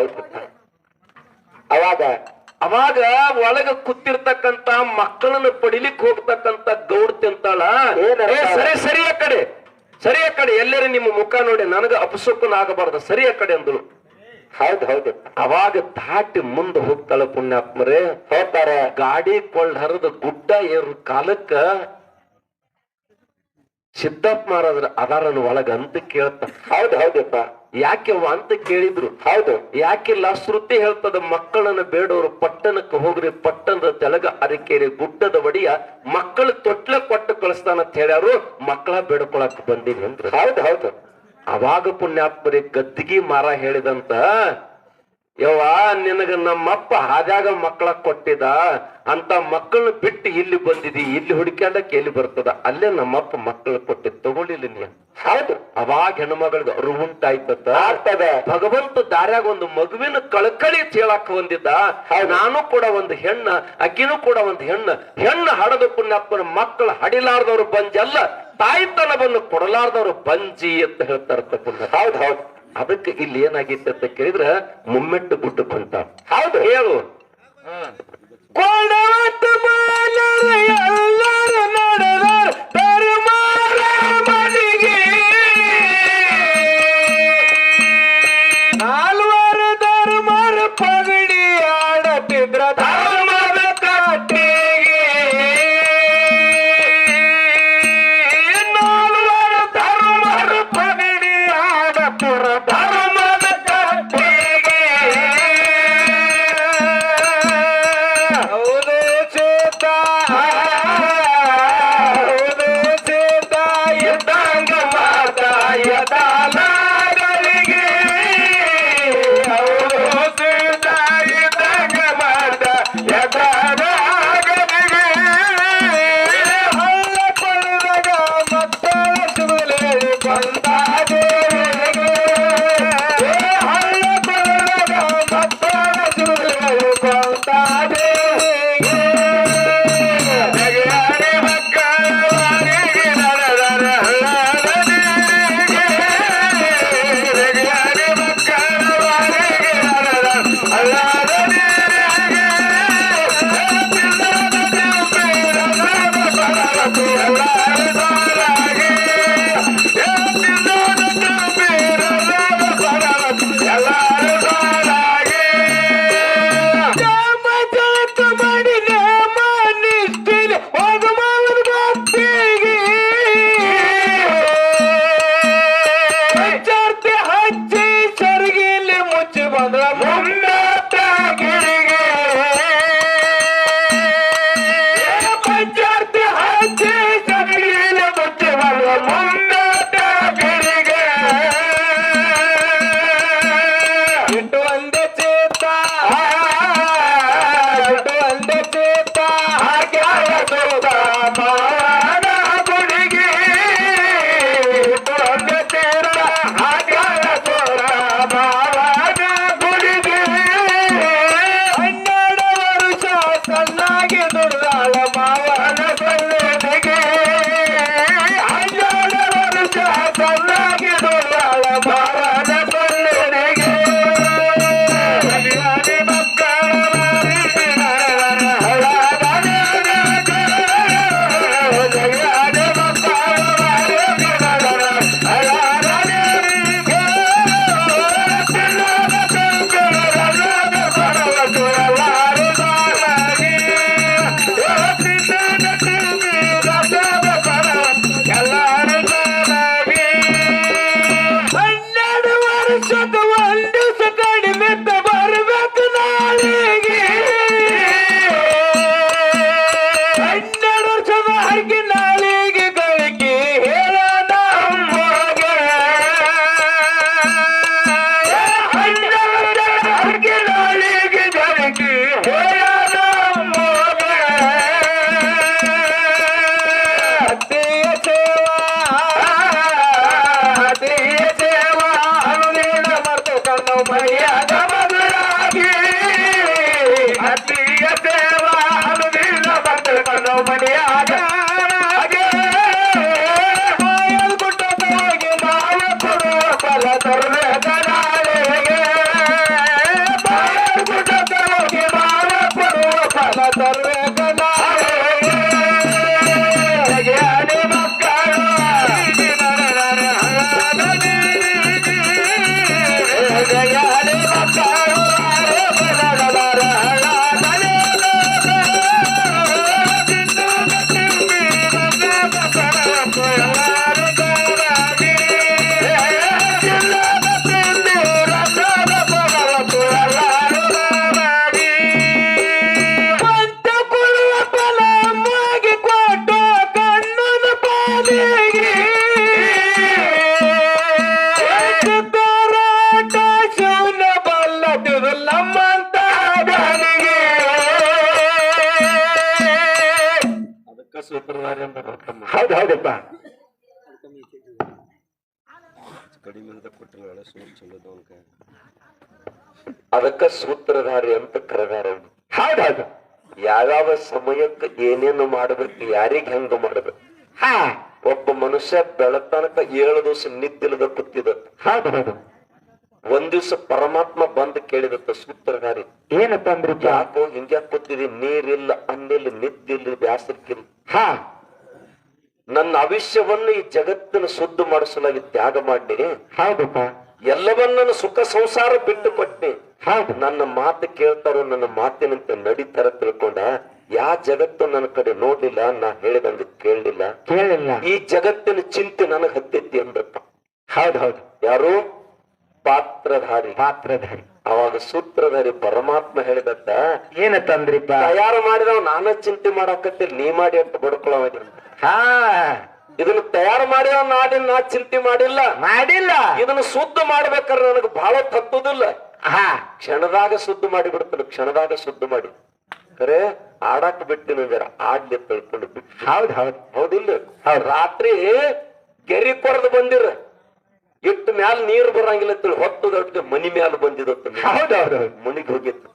ಅವಾಗ ಒಳಗ ಕೂತಿರ್ತಕ್ಕಂತ ಮಕ್ಕಳನ್ನ ಪಡಿಲಿಕ್ ಹೋಗ್ತಕ್ಕಂತ ಗೌಡ್ತಿ ಅಂತಾಳ, ಸರಿ ಆ ಕಡೆ ಎಲ್ಲರೂ ನಿಮ್ಮ ಮುಖ ನೋಡಿ ನನಗ ಅಪಸುಕ್ಕನ ಆಗಬಾರ್ದು, ಸರಿ ಆ ಕಡೆ ಅಂದಳು. ಹೌದು. ಅವಾಗ ದಾಟಿ ಮುಂದೆ ಹೋಗ್ತಾಳ ಪುಣ್ಯಾತ್ಮರೇ. ಹೋಗ್ತಾರೆ. ಗಾಡಿ ಕೊಳ್ಳ ಹರಿದ ಗುಡ್ಡ ಏರು ಕಾಲಕ್ಕ ಸಿದ್ದಪ್ಪ ಮಾರಾದ್ರ ಅದಾರನ ಒಳಗ ಅಂತ ಕೇಳ್ತ. ಹೌದಪ್ಪ. ಯಾಕೆ ಅಂತ ಕೇಳಿದ್ರು. ಯಾಕಿಲ್ಲ, ಶ್ರುತಿ ಹೇಳ್ತದ, ಮಕ್ಕಳನ್ನ ಬೇಡವರು ಪಟ್ಟಣಕ್ಕೆ ಹೋಗ್ರಿ, ಪಟ್ಟಣದ ತೆಲಗ ಅರಿಕೇರಿ ಗುಡ್ಡದ ಒಡೆಯ ಮಕ್ಕಳು ತೊಟ್ಲ ಕೊಟ್ಟು ಕಳಿಸ್ತಾನಂತ ಹೇಳ್ಯಾರು, ಮಕ್ಕಳ ಬೇಡ್ಕೊಳಕ್ ಬಂದೀನಿ ಅಂದ್ರು. ಹೌದು. ಅವಾಗ ಪುಣ್ಯಾತ್ಮರಿ ಗದ್ದಿಗೆ ಮಾರ ಹೇಳಿದಂತ ಯವ್ವ ನಿನಗ ನಮ್ಮಪ್ಪ ಹಾದ್ಯಾಗ ಮಕ್ಕಳ ಕೊಟ್ಟಿದ ಅಂತ ಮಕ್ಕಳನ್ನ ಬಿಟ್ಟು ಇಲ್ಲಿ ಬಂದಿದಿ, ಇಲ್ಲಿ ಹುಡುಕ್ಯಾಡಕ್ಕೆ ಎಲ್ಲಿ ಬರ್ತದ, ಅಲ್ಲೇ ನಮ್ಮಪ್ಪ ಮಕ್ಕಳು ಕೊಟ್ಟಿದ್ ತಗೊಳ್ಳಿಲ್ಲ ನೀ. ಹೌದು. ಅವಾಗ ಹೆಣ್ಮಗಳಿಗೆ ಅರಿವು ಉಂಟಾಯ್ತದ. ಆಗ್ತದೆ. ಭಗವಂತ ದಾರ್ಯಾಗ ಒಂದು ಮಗುವಿನ ಕಳಕಳಿ ಹೇಳಕ್ ಬಂದಿದ್ದ. ನಾನು ಕೂಡ ಒಂದು ಹೆಣ್ಣ, ಅಕ್ಕಿನೂ ಕೂಡ ಒಂದು ಹೆಣ್ಣು ಹಡದ ಪುಣ್ಯಾತ್ಮನ ಮಕ್ಕಳು ಹಡಿಲಾರ್ದವ್ರು ಬಂಜಲ್ಲ, ತಾಯ್ತನವನ್ನು ಕೊಡಲಾರ್ದವ್ರು ಬಂಜಿ ಅಂತ ಹೇಳ್ತಾರ ಪುಣ್ಯ. ಹೌದು ಹೌದು. ಅದಕ್ಕೆ ಇಲ್ಲಿ ಏನಾಗಿತ್ತು ಅಂತ ಕೇಳಿದ್ರ ಮುಮ್ಮೆಟ್ಟು ಗುಡ್ಡಕ್ಕೆ ಹೊಂಟ. ಹೌದು. ಹೇಳು. ಕೊಡವತ್ತ ಬಾಲರ ಎಲ್ಲರ ನಡೆದರ ಧರ್ಮರ ಮನೆಗೆ, ನಾಲ್ವರು ಧರ್ಮರ ಪಗಡಿ ಆಡತಿದ್ರ ಧರ್ಮದ ಕಟ್ಟಿಗೆ, ನಾಲ್ವರು ಧರ್ಮರ ಪಗಡಿ ಆಡತಿರ ಧರ್ಮದ ಕಟ್ಟಿಗೆ. ಹೌದು ಸೀತ, ಹೌದು ಸೀತ ಇದ್ದಂಗ ಮಾತಾ ಯದಾಲಗಳಿಗೆ, ಹೌದು ಸೀತ ಇದ್ದಂಗ ಮಾತಾ ಯದಾಲಗಳಿಗೆ, ಹಳ್ಳ ಕೊಳ್ಳದಾಗ ಮಕ್ಕಳ ಸುಗಲೇರಿ ಬಂದಾದೇವಿಗೆ, ಹಳ್ಳ ಕೊಳ್ಳದಾಗ ಮಕ್ಕಳ ಸುಗಲೇರಿ ಬಂದಾದೇವಿಗೆ, ಜಗಯಾರಿ ಮಕ್ಕಳವರಿಗೆ ನಡೆದರ ಹಳ್ಳದರಿಗೆ, ಜಗಯಾರಿ ಮಕ್ಕಳವರಿಗೆ ನಡೆದರ ಹಳ್ಳದರಿಗೆ, ಹಚ್ಚಿ ಸರಿಗಿಲ್ಲಿ ಮುಚ್ಚಿ ಬಂದ್ರ ಮುನ್ನಾಟ ಗಿರಿಗೆ, ಪಂಚಾರ್ತಿ ಹಚ್ಚಿ ಸರಿಗಿಲ್ಲಿ ಮುಚ್ಚಿ ಬಂದ್ರ ಮುನ್ನಾಟ ಗಿರಿಗೆ, ಇಟ್ಟು ಒಂದೇ ಚೇತ, ಇಟ್ಟು ಒಂದೇ ಚೇತ ಹಾಕ್ಯಾಳ ಸೋತ ಮಾವನ ಗುಡಿಗೆ, ಇಟ್ಟು ಒಂದೇ ಚೇತ ಹಾಕ್ಯಾಳ ಸೋರ ಮಾವನ ಗುಡಿಗೆ, 12 ವರ್ಷ ಸಣ್ಣಾಗಿ ದುಡ್ದಾಳ ಮಾವನ ಸೊಳ್ಳೆಗೆ, 12 ವರ್ಷ ಸಣ್ಣಾಗಿ ದುಡ್ದಾಳ ಮಾವನ ಸೊಳ್ಳೆಗೆ, ಜಗಯಾರಿ ಮಕ್ಕಳವರಿಗೆ ನಡೆದರ ಹಳ್ಳದರಿಗೆ, ಜಗಯಾರಿ ಮಕ್ಕಳವರಿಗೆ ನಡೆದರ ಹಳ್ಳದರಿಗೆ, ಚಿನ್ನದ ಕಂಕಣದ ಬಡವತು ಎಲ್ಲಾರು ಸಾಲಾಗಿ, ಚಿನ್ನದ ಕಂಕಣದ ಬಡವತು ಎಲ್ಲಾರು ಸಾಲಾಗಿ, 12 ವರ್ಷದ ಒಂದು ಕಡಿಮೆ ಬರಬೇಕು ನಾಳೆಗೆ, 12 ವರ್ಷದ ಹರಕೆ ನಾಳೆಗೆ ಗಳಿಕೆ ಹೇಳೋಣ ಅಮ್ಮಗೆ, 12 ವರ್ಷದ ಹರಕೆ ನಾಳೆಗೆ ಗಳಿಕೆ ಹೇಳೋಣ ಅಮ್ಮಗೆ, ಅತ್ತೆಯ ಸೇವಾ, ಅತ್ತೆಯ ಸೇವಾ ಅನುದಿನ ಮರೆತು ಕಣ್ಣು ಮೈಯಾದ ಮದುರಾಗಿ, ಅತ್ತೆಯ ಸೇವಾ ಅನುದಿನ ಮರೆತು ಕಣ್ಣು ಮನೆಯಾಗ ಮಾಯಲ್ ಗುಡ್ಡಕ್ಕೆ ಹೋಗಿ ಮಾವ ಕೊಡುವ ಫಲ ತರಬೇಕ ನಾಳೆಗೆ, ಮಾಯಲ್ ಗುಡ್ಡಕ್ಕೆ ಹೋಗಿ ಮಾವ ಕೊಡುವ ಫಲ ತರಬೇಕ ನಾಳೆಗೆ, ಜಗಯಾರಿ ಮಕ್ಕಳು ನಡೆದರ ಹಳ್ಳದರಿಗೆ, ಜಗಯಾರಿ ಮಕ್ಕಳು ನಡೆದರ ಹಳ್ಳದರಿಗೆ, ಚಿನ್ನದ ತುಂಬಿದ ಬಸವಪ್ಪ ಎಲ್ಲಾರು ಸಾಲಾಗಿ, ಚಿನ್ನದ ಸೂತ್ರಧಾರಿ ಅಂತ ಹೌದು ಹೌದಪ್ಪ. ಅದಕ್ಕ ಸೂತ್ರಧಾರಿ ಅಂತ ಕರೆದಾರ. ಹೌದೌದು. ಯಾವ್ಯಾವ ಸಮಯಕ್ಕೆ ಏನೇನು ಮಾಡ್ಬೇಕು, ಯಾರಿಗ ಹೆಂಗ ಮಾಡ್ಬೇಕು. ಹಾ, ಒಬ್ಬ ಮನುಷ್ಯ ಬೆಳತನಕ 7 ದಿವಸ ನಿದ್ದಿಲ್ಲದ ಕೂತಿದ. ಹೌದು ಹೌದು. ಒಂದ್ ದಿವ್ಸ ಪರಮಾತ್ಮ ಬಂದ್ ಕೇಳಿದತ್ತ ಸೂತ್ರಧಾರಿ, ಏನಪ್ಪ ಅಂದ್ರಿ? ಯಾಕೋ ಹಿಂಗ್ಯಾಕ್ ಕೂತಿದಿ, ನೀರಿಲ್ಲ, ಅನ್ನಿಲ್ಲ, ನಿದ್ದಿಲ್ಲ, ಬ್ಯಾಸರ್ಕಿಲ್ಲ. ಹಾ, ನನ್ನ ಆವಿಷ್ಯವನ್ನು ಈ ಜಗತ್ತಿನ ಶುದ್ಧ ಮಾಡಿಸಲಾಗಿ ತ್ಯಾಗ ಮಾಡಿ, ಹೌದಪ್ಪ, ಎಲ್ಲವನ್ನ ಸುಖ ಸಂಸಾರ ಬಿಟ್ಟು ಕೊಟ್ಟೆ. ಹೌದು. ನನ್ನ ಮಾತು ಕೇಳ್ತಾರೋ, ನನ್ನ ಮಾತಿನಂತೆ ನಡೀತಾರ ತಿಳ್ಕೊಂಡ ಯಾ ಜಗತ್ತು ನನ್ನ ಕಡೆ ನೋಡ್ಲಿಲ್ಲ, ನಾ ಹೇಳಿದಂಗ ಕೇಳಲಿಲ್ಲ. ಈ ಜಗತ್ತಿನ ಚಿಂತೆ ನನಗ್ ಹತ್ತೈತಿ ಅಂದಪ್ಪ. ಹೌದು ಹೌದು. ಯಾರು? ಪಾತ್ರಧಾರಿ. ಅವಾಗ ಸೂತ್ರಧಾರಿ ಪರಮಾತ್ಮ ಹೇಳಿದತ್ತ, ಏನತ್ತಂದ್ರಿಪ್ಪ? ತಯಾರು ಮಾಡಿದವ ನಾನ ಚಿಂತೆ ಮಾಡಾಕತ್ತಿಲ್ಲ, ನೀ ಮಾಡಿ ಅಂತ ಬಡ್ಕೊಳವ. ಹಾ, ಇದನ್ನ ತಯಾರು ಮಾಡಿದವ ನಾ ಚಿಂತೆ ಮಾಡಿಲ್ಲ. ಇದನ್ನ ಶುದ್ಧ ಮಾಡ್ಬೇಕಾದ್ರೆ ನನಗೆ ಬಹಳ ತತ್ತುದಿಲ್ಲ. ಹಾ, ಕ್ಷಣದಾಗ ಶುದ್ಧ ಮಾಡಿ ಬಿಡ್ತಾನೆ, ಕ್ಷಣದಾಗ ಶುದ್ಧ ಮಾಡಿ. ಖರೆ ಆಡಾಕ ಬಿಟ್ಟಿನ ಆಡ್ಲಿ ತಿಳ್ಕೊಂಡು ಬಿಟ್ಟು. ಹೌದ್ ಹೌದ್. ಹೌದಿಲ್ಲ? ರಾತ್ರಿ ಗೆರಿ ಕೊರದು ಬಂದಿರ, ಇಟ್ಟು ಮ್ಯಾಲ ನೀರು ಬರಂಗಿಲ್ಲ ತಿಳಿ ಹೊತ್ತದೊಟ್ಟಿಗೆ ಮನಿ ಮ್ಯಾಲ ಬಂದಿದತ್ತ. ಹೌದೌದು. ಮನಿಗ್ ಹೋಗಿತ್ತು.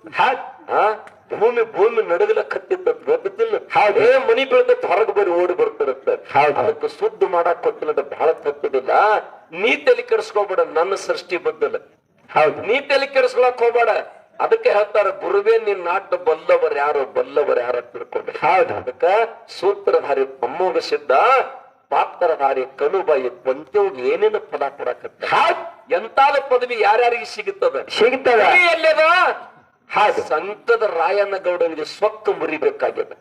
ಭೂಮಿ ನಡಗಲ ಕತ್ತಿತ್ತ ಗೊತ್ತಿಲ್ಲ. ಮನಿ ಬೀಳ್ತತ್, ಹೊರಗೆ ಬರೀ ಓಡಿ ಬರ್ತಿರತ್ತ. ಅದಕ್ಕೆ ಶುದ್ಧ ಮಾಡಾಕ್ ಗೊತ್ತಿಲ್ಲ, ಬಹಳ ತಪ್ಪದಿಲ್ಲ. ನೀ ತಲೆ ಕೆಡಿಸ್ಕೋಬೇಡ, ನನ್ನ ಸೃಷ್ಟಿ ಬದ್ದಲ್ಲ. ಹೌದು, ನೀ ತಲೆ ಕೆಡಿಸ್ಕೊಳಕ್ ಹೋಗ್ಬೇಡ. ಅದಕ್ಕೆ ಹೇಳ್ತಾರ, ಗುರುವೇ ನಿನ್ ನಾಟ ಬಲ್ಲವರ್ ಯಾರು ತಿಳ್ಕೊಂಡು. ಹೌದು. ಅದಕ್ಕ ಸೂತ್ರಧಾರಿ ಅಮ್ಮೋಗ ಸಿದ್ಧ, ಪಾತ್ರಧಾರಿ ಕನುಬಾಯಿ ಪಂಚೋಗಿ ಏನೇನು ಫಲ ಕೊಡಕತ್ತ. ಎಂತಾದ ಪದವಿ ಯಾರ್ಯಾರಿಗೆ ಸಿಗುತ್ತದ ಎಲ್ಲದ? ಸಂತದ ರಾಯಣ್ಣ ಗೌಡನಿಗೆ ಸ್ವಕ್ಕ ಮುರಿಬೇಕಾಗ್ಯದ.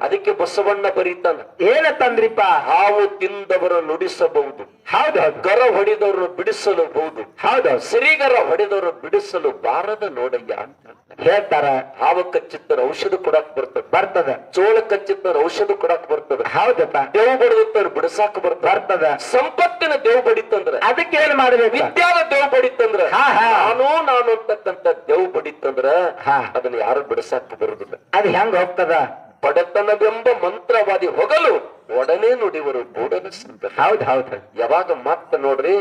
ಅದಕ್ಕೆ ಬಸವಣ್ಣ ಬರೀತಾನ, ಏನತ್ತಂದ್ರಿಪ್ಪ? ಹಾವು ತಿಂದವರು ನುಡಿಸಬಹುದು, ಹೌದೌದು. ಗರ ಹೊಡೆದವರು ಬಿಡಿಸಲಬಹುದು, ಹೌದೌದು. ಸಿರಿಗರ ಹೊಡೆದವರು ಬಿಡಿಸಲು ಬಾರದ ನೋಡಯ್ಯ ಅಂತ ಹೇಳ್ತಾರ. ಹಾವು ಕಚ್ಚಿತ್ತರ ಔಷಧ ಕೊಡಾಕ್ ಬರ್ತದ. ಚೋಳ ಕಚ್ಚಿತ್ತರ ಔಷಧ ಕೊಡಾಕ್ ಬರ್ತದ. ಹೌದಪ್ಪ. ದೇವ್ ಬಡಿದತ್ತವ್ರು ಬಿಡಿಸಾಕ ಬರ್ತದ. ಸಂಪತ್ತಿನ ದೇವ್ ಬಡಿತಂದ್ರ ಅದಕ್ಕೆ ಏನ್ ಮಾಡ್ಬೇಕು? ವಿದ್ಯಾದ ದೇವ್ ಬಡಿತಂದ್ರ, ನಾನು ಅಂತಕ್ಕಂತ ದೇವ್ ಬಡಿತಂದ್ರ ಅದನ್ನ ಯಾರು ಬಿಡಿಸಾಕ ಬರುದಿಲ್ಲ. ಅದು ಹೆಂಗ್ ಹೋಗ್ತದ? ಬಡತನವೆಂಬ ಮಂತ್ರವಾದಿ ಹೊಗಲು ಒಡನೆ ನುಡಿವರು ಗೂಡನ ಸಂತ. ಹೌದು. ಯಾವಾಗ ಮಾತ ನೋಡ್ರಿ,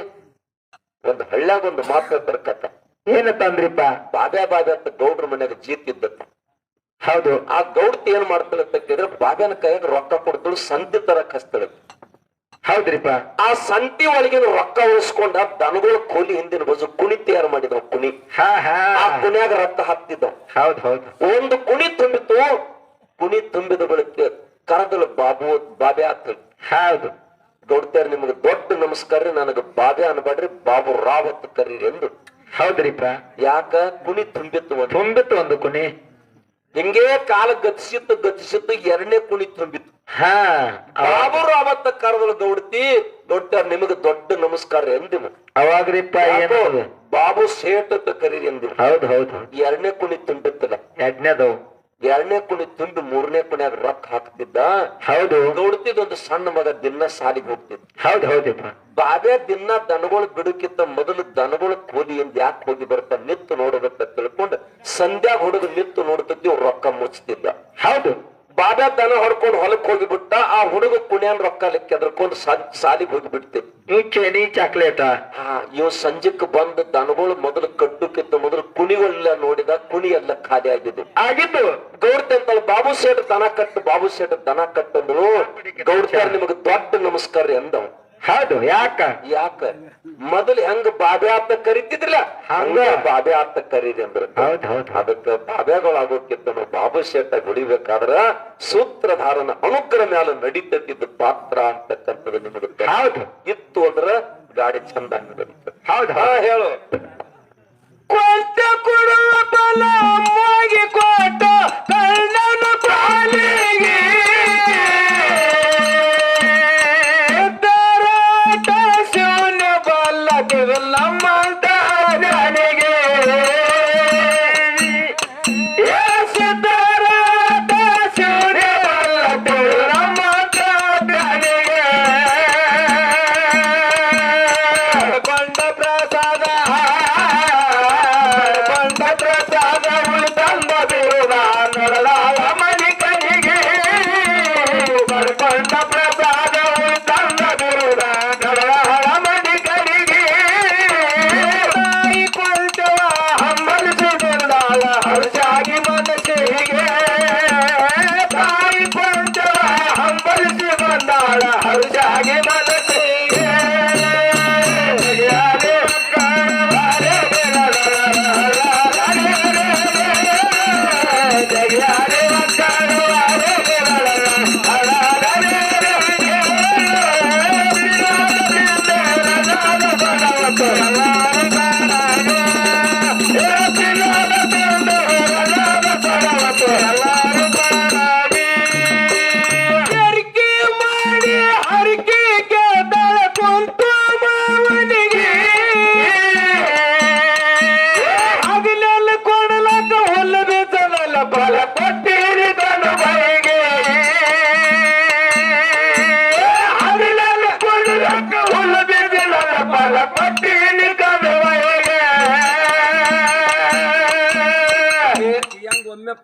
ಒಂದ್ ಹಳ್ಳ್ಯಾಗ ಒಂದು ಮಾತು ಬರ್ಕತ್ತ. ಏನತ್ತಂದ್ರಿಪ್ಪ? ಬಾಬ್ಯಾ ಅಂತ ಗೌಡ್ರ ಮನ್ಯಾಗ ಜೀತಿದ್ದತ್ತ. ಹೌದು. ಆ ಗೌಡ್ತಿ ಏನ್ ಮಾಡ್ತಾಳೆ, ಬಾಬ್ಯಾನ ಕೈಯಾಗ ರೊಕ್ಕ ಕೊಡ್ತಾಳು, ಸಂತಿ ತರಕ್ ಹಚ್ತಾಳೆ. ಹೌದ್ರಿಪ್ಪ. ಆ ಸಂತಿ ಒಳಗಿನ ರೊಕ್ಕ ಉಳಿಸ್ಕೊಂಡ ದನಗಳ ಕೋಲಿ ಹಿಂದಿನ ಬಜು ಕುಣಿ ತಯಾರು ಮಾಡಿದವ. ಕುಣಿ, ಆ ಕುಣಿಯಾಗ ರೊಕ್ಕ ಹಾಕ್ತಿದ್ದ. ಹೌದು. ಒಂದು ಕುಣಿ ತುಂಬಿತ್ತು. ಕುಣಿ ತುಂಬಿದ ಬಳಿಕ ಕರದಲು ಬಾಬ್ಯಾ ಅಂತ. ಹೌದು. ಗೌಡ್ತಾರ, ನಿಮ್ಗೆ ದೊಡ್ಡ ನಮಸ್ಕಾರ, ನನಗ ಬಾಬ್ಯಾ ಅನ್ಬೇಡ್ರಿ, ಬಾಬು ರಾವತ್ ಕರೀರಿ ಎಂದು. ಹೌದ್ರಿಪ್ಪ. ಯಾಕ? ಕುಣಿ ತುಂಬಿತ್ತು ಒಂದು ಕುಣಿ. ಹಿಂಗೇ ಕಾಲ ಗತಿಸಿತ್ತು 2ನೇ ಕುಣಿ ತುಂಬಿತ್ತು. ಬಾಬು ರಾವತ್ ಕರದಲು ಗೌಡ್ತಾರ, ನಿಮಗ ದೊಡ್ಡ ನಮಸ್ಕಾರ ಎಂದಿನ. ಅವಾಗ್ರಿಪ್ಪ ಬಾಬು ಸೇಟ್ ಅಂತ ಕರೀರಿ ಎಂದಿನ. ಹೌದು. 2ನೇ ಕುಣಿ ತುಂಬಿತ್ತಲ್ಲ, 2ನೇ ಕುಣಿ ತುಂಬಿ 3ನೇ ಕುಣಿಯಾಗ ರೊಕ್ಕ ಹಾಕ್ತಿದ್ದ. ಹೌದು. ಗೌಡ್ತಿದ್ ಒಂದು ಸಣ್ಣ ಮಗ ದಿನ ಸಾಲಿಗೆ ಹೋಗ್ತಿದ್ದ. ಹೌದಪ್ಪ. ಬಾಬ್ಯಾ ದಿನ ದನಗಳು ಬಿಡುಕಿತ್ತ ಮೊದಲು ದನಗಳು ಕೋಲಿಯಿಂದ ಯಾಕೆ ಹೋಗಿ ಬರ್ತಾ ನಿತ್ತು ನೋಡಬೇಕ ತಿಳ್ಕೊಂಡು ಸಂಧ್ಯಾಗ ಹುಡುಗ ನಿತ್ತು ನೋಡ್ತಿದ್ವಿ, ರೊಕ್ಕ ಮುಚ್ತಿದ್ದ. ಹೌದು. ಬಾಬ್ಯಾ ದನ ಹೊಡ್ಕೊಂಡು ಹೊಲಕ್ ಹೋಗಿಬಿಟ್ಟ. ಆ ಹುಡುಗ ಕುಣಿಯನ್ ರೊಕ್ಕ ಲೆಕ್ಕ ಎದ್ರಕೊಂಡು ಸಾಲಿಗೆ ಹೋಗಿ ಬಿಡ್ತಿದ್ದ. ನೀ ಚಾಕ್ಲೇಟ. ಇವ್ ಸಂಜೆಕ್ ಬಂದ ದನಗಳು ಮೊದಲು ಕಟ್ಟುಕಿತ್ತ ಮೊದಲು ಕುಣಿಗಳೆಲ್ಲ ನೋಡಿದ, ಕುಣಿ ಎಲ್ಲ ಖಾಲಿ ಆಗಿದ್ದು. ಗೌಡ್ತಂತಳ, ಬಾಬು ಸೇಟ್ ದನ ಕಟ್ಟಂದ್ರು. ಗೌಡ್ತಾರ, ನಿಮಗ್ ದೊಡ್ಡ ನಮಸ್ಕಾರ ಎಂದವ್. ಹೌದು. ಯಾಕ? ಮೊದಲು ಹೆಂಗ ಬಾಬ್ಯಾ ಅಂತ ಕರಿತಿದ್ರಲ್ಲ, ಹಂಗ ಬಾಬ್ಯಾ ಅಂತ ಕರೀರಿ ಅಂದ್ರ. ಅದಕ್ಕ ಬಾಬ್ಯಾಗಳಾಗೋಕ್ಕಿಂತ ಬಾಬು ಶೇಟ ಹೊಡಿಬೇಕಾದ್ರ ಸೂತ್ರಧಾರನ ಅನುಗ್ರಹ ಮ್ಯಾಲ ನಡೀತಿದ್ದ ಪಾತ್ರ ಅಂತಕ್ಕಂಥದ್ದು ನಿಮಗೆ ಇತ್ತು ಅಂದ್ರ ಗಾಡಿ ಚಂದ ನಡೀತದೆ. ಹೇಳು. ಕೊಟ್ಟ ಕೊಡುವ ಬಲ ಮೋಗಿ ಕೊಟ್ಟ ಕಳ್ಳನ ಪಾಲಿಗೆ ಮನಿ ಕಣಿಗೆ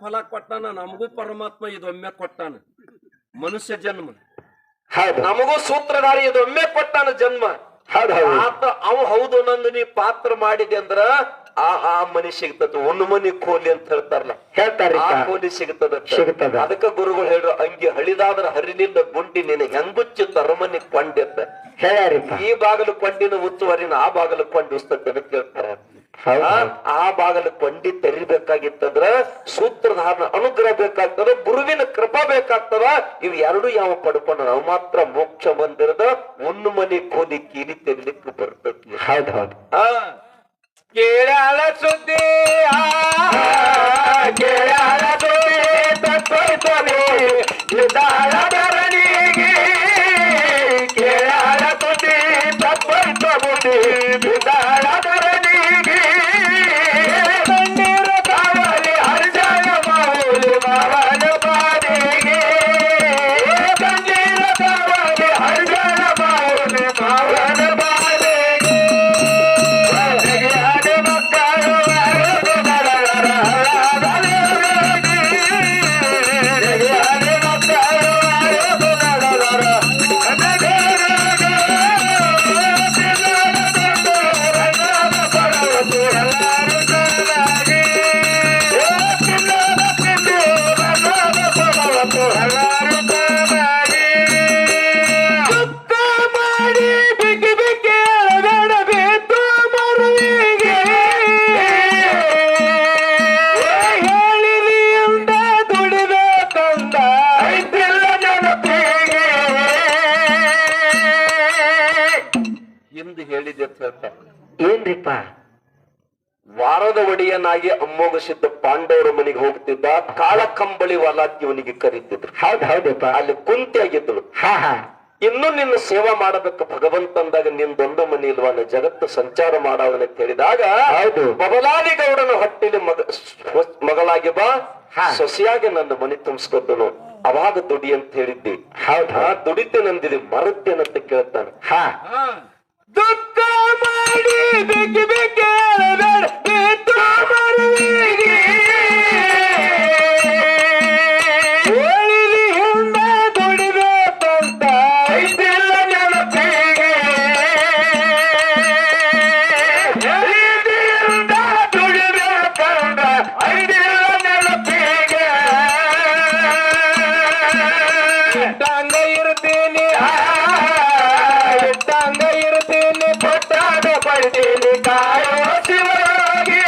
ಫಲ ಕೊಟ್ಟಾನ, ನಮಗೂ ಪರಮಾತ್ಮ ಇದೊಮ್ಮೆ ಕೊಟ್ಟಾನ ಮನುಷ್ಯ ಜನ್ಮ. ಹೌದು ನಮಗೂ ಸೂತ್ರಧಾರಿ ಇದೊಮ್ಮೆ ಕೊಟ್ಟಾನ ಜನ್ಮ. ಹೌದು ಹೌದು ಆತ ಅವ ಹೌದು ನಂದು ನೀ ಪಾತ್ರ ಮಾಡಿದೆ ಅಂದ್ರ ಆ ಮನಿ ಸಿಗ್ತದ. ಒಂದು ಮನಿ ಕೋಲಿ ಅಂತ ಹೇಳ್ತಾರಲ್ಲ, ಹೇಳ್ತಾರ ಆ ಕೋಲಿ ಸಿಗ್ತದ. ಸಿಗ್ತದ. ಅದಕ್ಕ ಗುರುಗಳು ಹೇಳ್ರು, ಅಂಗಿ ಹಳಿದಾದ್ರ ಹರಿಲಿಂದ ಗುಂಡಿ ನೀನು ಹೆಂಗುಚ್ಚು ತರಮನಿ ಕೊಂಡೆತ್ತ. ಹೇಳ್ಯಾರಿಪ್ಪ. ಈ ಬಾಗಲು ಕೊಂಡಿನ ಉತ್ತುವರಿನ ಆ ಬಾಗಲು ಕೊಂಡಿ ಉಸ್ತದ ಕೇಳ್ತಾರ. ಆ ಬಾಗಲು ಕೊಂಡಿ ತೆರಿಬೇಕಾಗಿತ್ತಂದ್ರ ಸೂತ್ರಧಾರನ ಅನುಗ್ರಹ ಬೇಕಾಗ್ತದ, ಗುರುವಿನ ಕೃಪಾ ಬೇಕಾಗ್ತದ. ಇವ್ ಎರಡು ಯಾವ ಪಡ್ಕೊಂಡ ನಾವು ಮಾತ್ರ ಮೋಕ್ಷ ಬಂದಿರದ ಒಂದು ಮನಿ ಕೋಲಿ ಕೀಲಿ ತೆರಿಲಿಕ್ಕೆ ಬರ್ತದೆ. ಹೌದು ಹೌದು ಕೇಳಾಳ ಸುದ್ದಿ ಕೇಳಾಳ ಧರಣಿಗೆ ಕೇಳಾಳ ಸುದ್ದಿ ಬಿದ್ದಾಳ ಧರಣಿಗೆ ಕಣ್ಣೀರು ಕಾವಲಿ ಹರ್ಜಾಯ ಮಾವಲಿ ಮಾವನ ಬಾಡಿಗೆ ಕಣ್ಣೀರು ಕಾವಲಿ ಹರ್ಜಾಯ ಮಾವಲಿ ಮಾವನ ಬಾಡಿಗೆ ಎಂದು ಹೇಳಿದೆ ಅಂತ ಹೇಳ್ತಾರೆ. ಏನ್ರಿಪ್ಪ? ವಾರದ ಒಡೆಯನಾಗಿ ಅಮ್ಮೋಗಿಸಿದ್ದ ಪಾಂಡವರ ಮನೆಗೆ ಹೋಗ್ತಿದ್ದ. ಕಾಳ ಕಂಬಳಿ ವಲಾಕಿ ಇವನಿಗೆ ಕರೀತಿದ್ರು. ಹೌದ್ ಹೌದಪ್ಪ. ಅಲ್ಲಿ ಕುಂತಿಯಾಗಿದ್ದಳು. ಹಾ ಹಾ ಇನ್ನು ನಿನ್ನ ಸೇವಾ ಮಾಡಬೇಕು ಭಗವಂತಂದಾಗ ನಿಂದೊಂದು ಮನಿ ಇಲ್ವಾನ ಜಗತ್ತು ಸಂಚಾರ ಮಾಡವನ ಅಂತ ಹೇಳಿದಾಗ, ಹೌದು ಬಬಲಾದಿ ಗೌಡನ ಹೊಟ್ಟೆಲಿ ಮಗಳಾಗಿ ಬಾ, ಸೊಸೆಯಾಗಿ ನನ್ನ ಮನೆ ತುಂಬಿಸ್ಕೊದ್ದನು, ಅವಾಗ ದುಡಿ ಅಂತ ಹೇಳಿದ್ದಿ. ಹೌದು ದುಡಿತೇನಂದಿದೆ ಮರತ್ತೇನಂತ ಕೇಳ್ತಾನೆ. ಹಾ ದುಃಖ ಮಾಡಿ ಬೇಕಿ ಬೇಕಿ ಹಿಂದ ದುಡಿಬೇಕಂತ ಐತಿಲ್ಲ ನೆನಪಿಗೆ, ದುಡಿಬೇಕಂತ ಐದಿಲ್ಲ ನೆನಪಿಗೆ, ಇಟ್ಟಂಗ ಇರ್ತೀನಿ ಇಟ್ಟಂಗ ಇರ್ತೀನಿ ಕೊಟ್ಟಾಗ ಪಡ್ತೀನಿ ಕಾಯೋ ಶಿವಯೋಗಿ,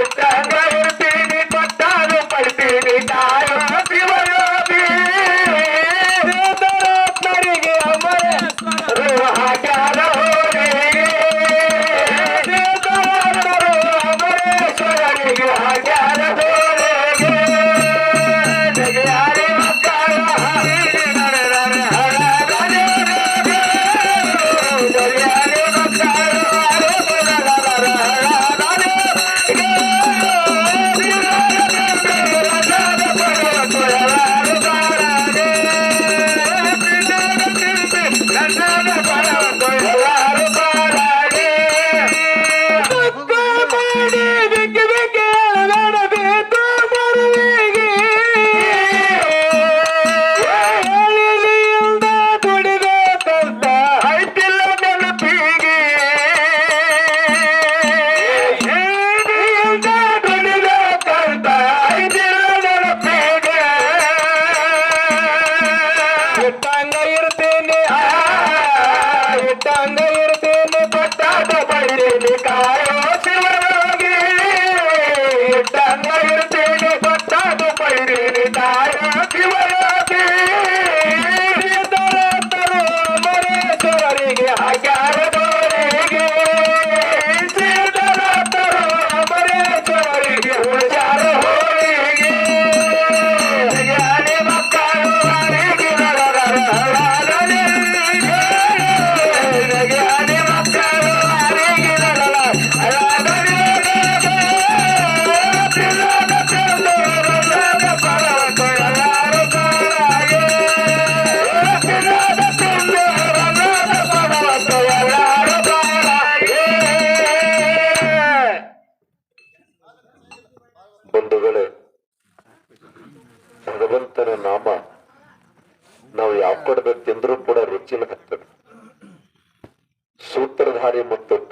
ಇಟ್ಟಂಗ ಇರ್ತೀನಿ ಕೊಟ್ಟಾಗ ಪಡ್ತೀನಿ ಕಾಯೋ ಶಿವಯೋಗಿ, ವೇದರತ್ನರಿಗೆ ಅಮರೇಶ್ವರರು ಹಾಕ್ಯಾರ ಹೋರಿಗೆ, ವೇದರತ್ನರು ಅಮರೇಶ್ವರರಿಗೆ ಹಾಕ್ಯಾರ ಹೋರಿಗೆ, ಜಗಯಾರಿ ಮಕ್ಕಳ ಹರಿರಿ ನಡೆದರೆ ಹರ ಜಗಯಾರಿ ಮಕ್ಕಳ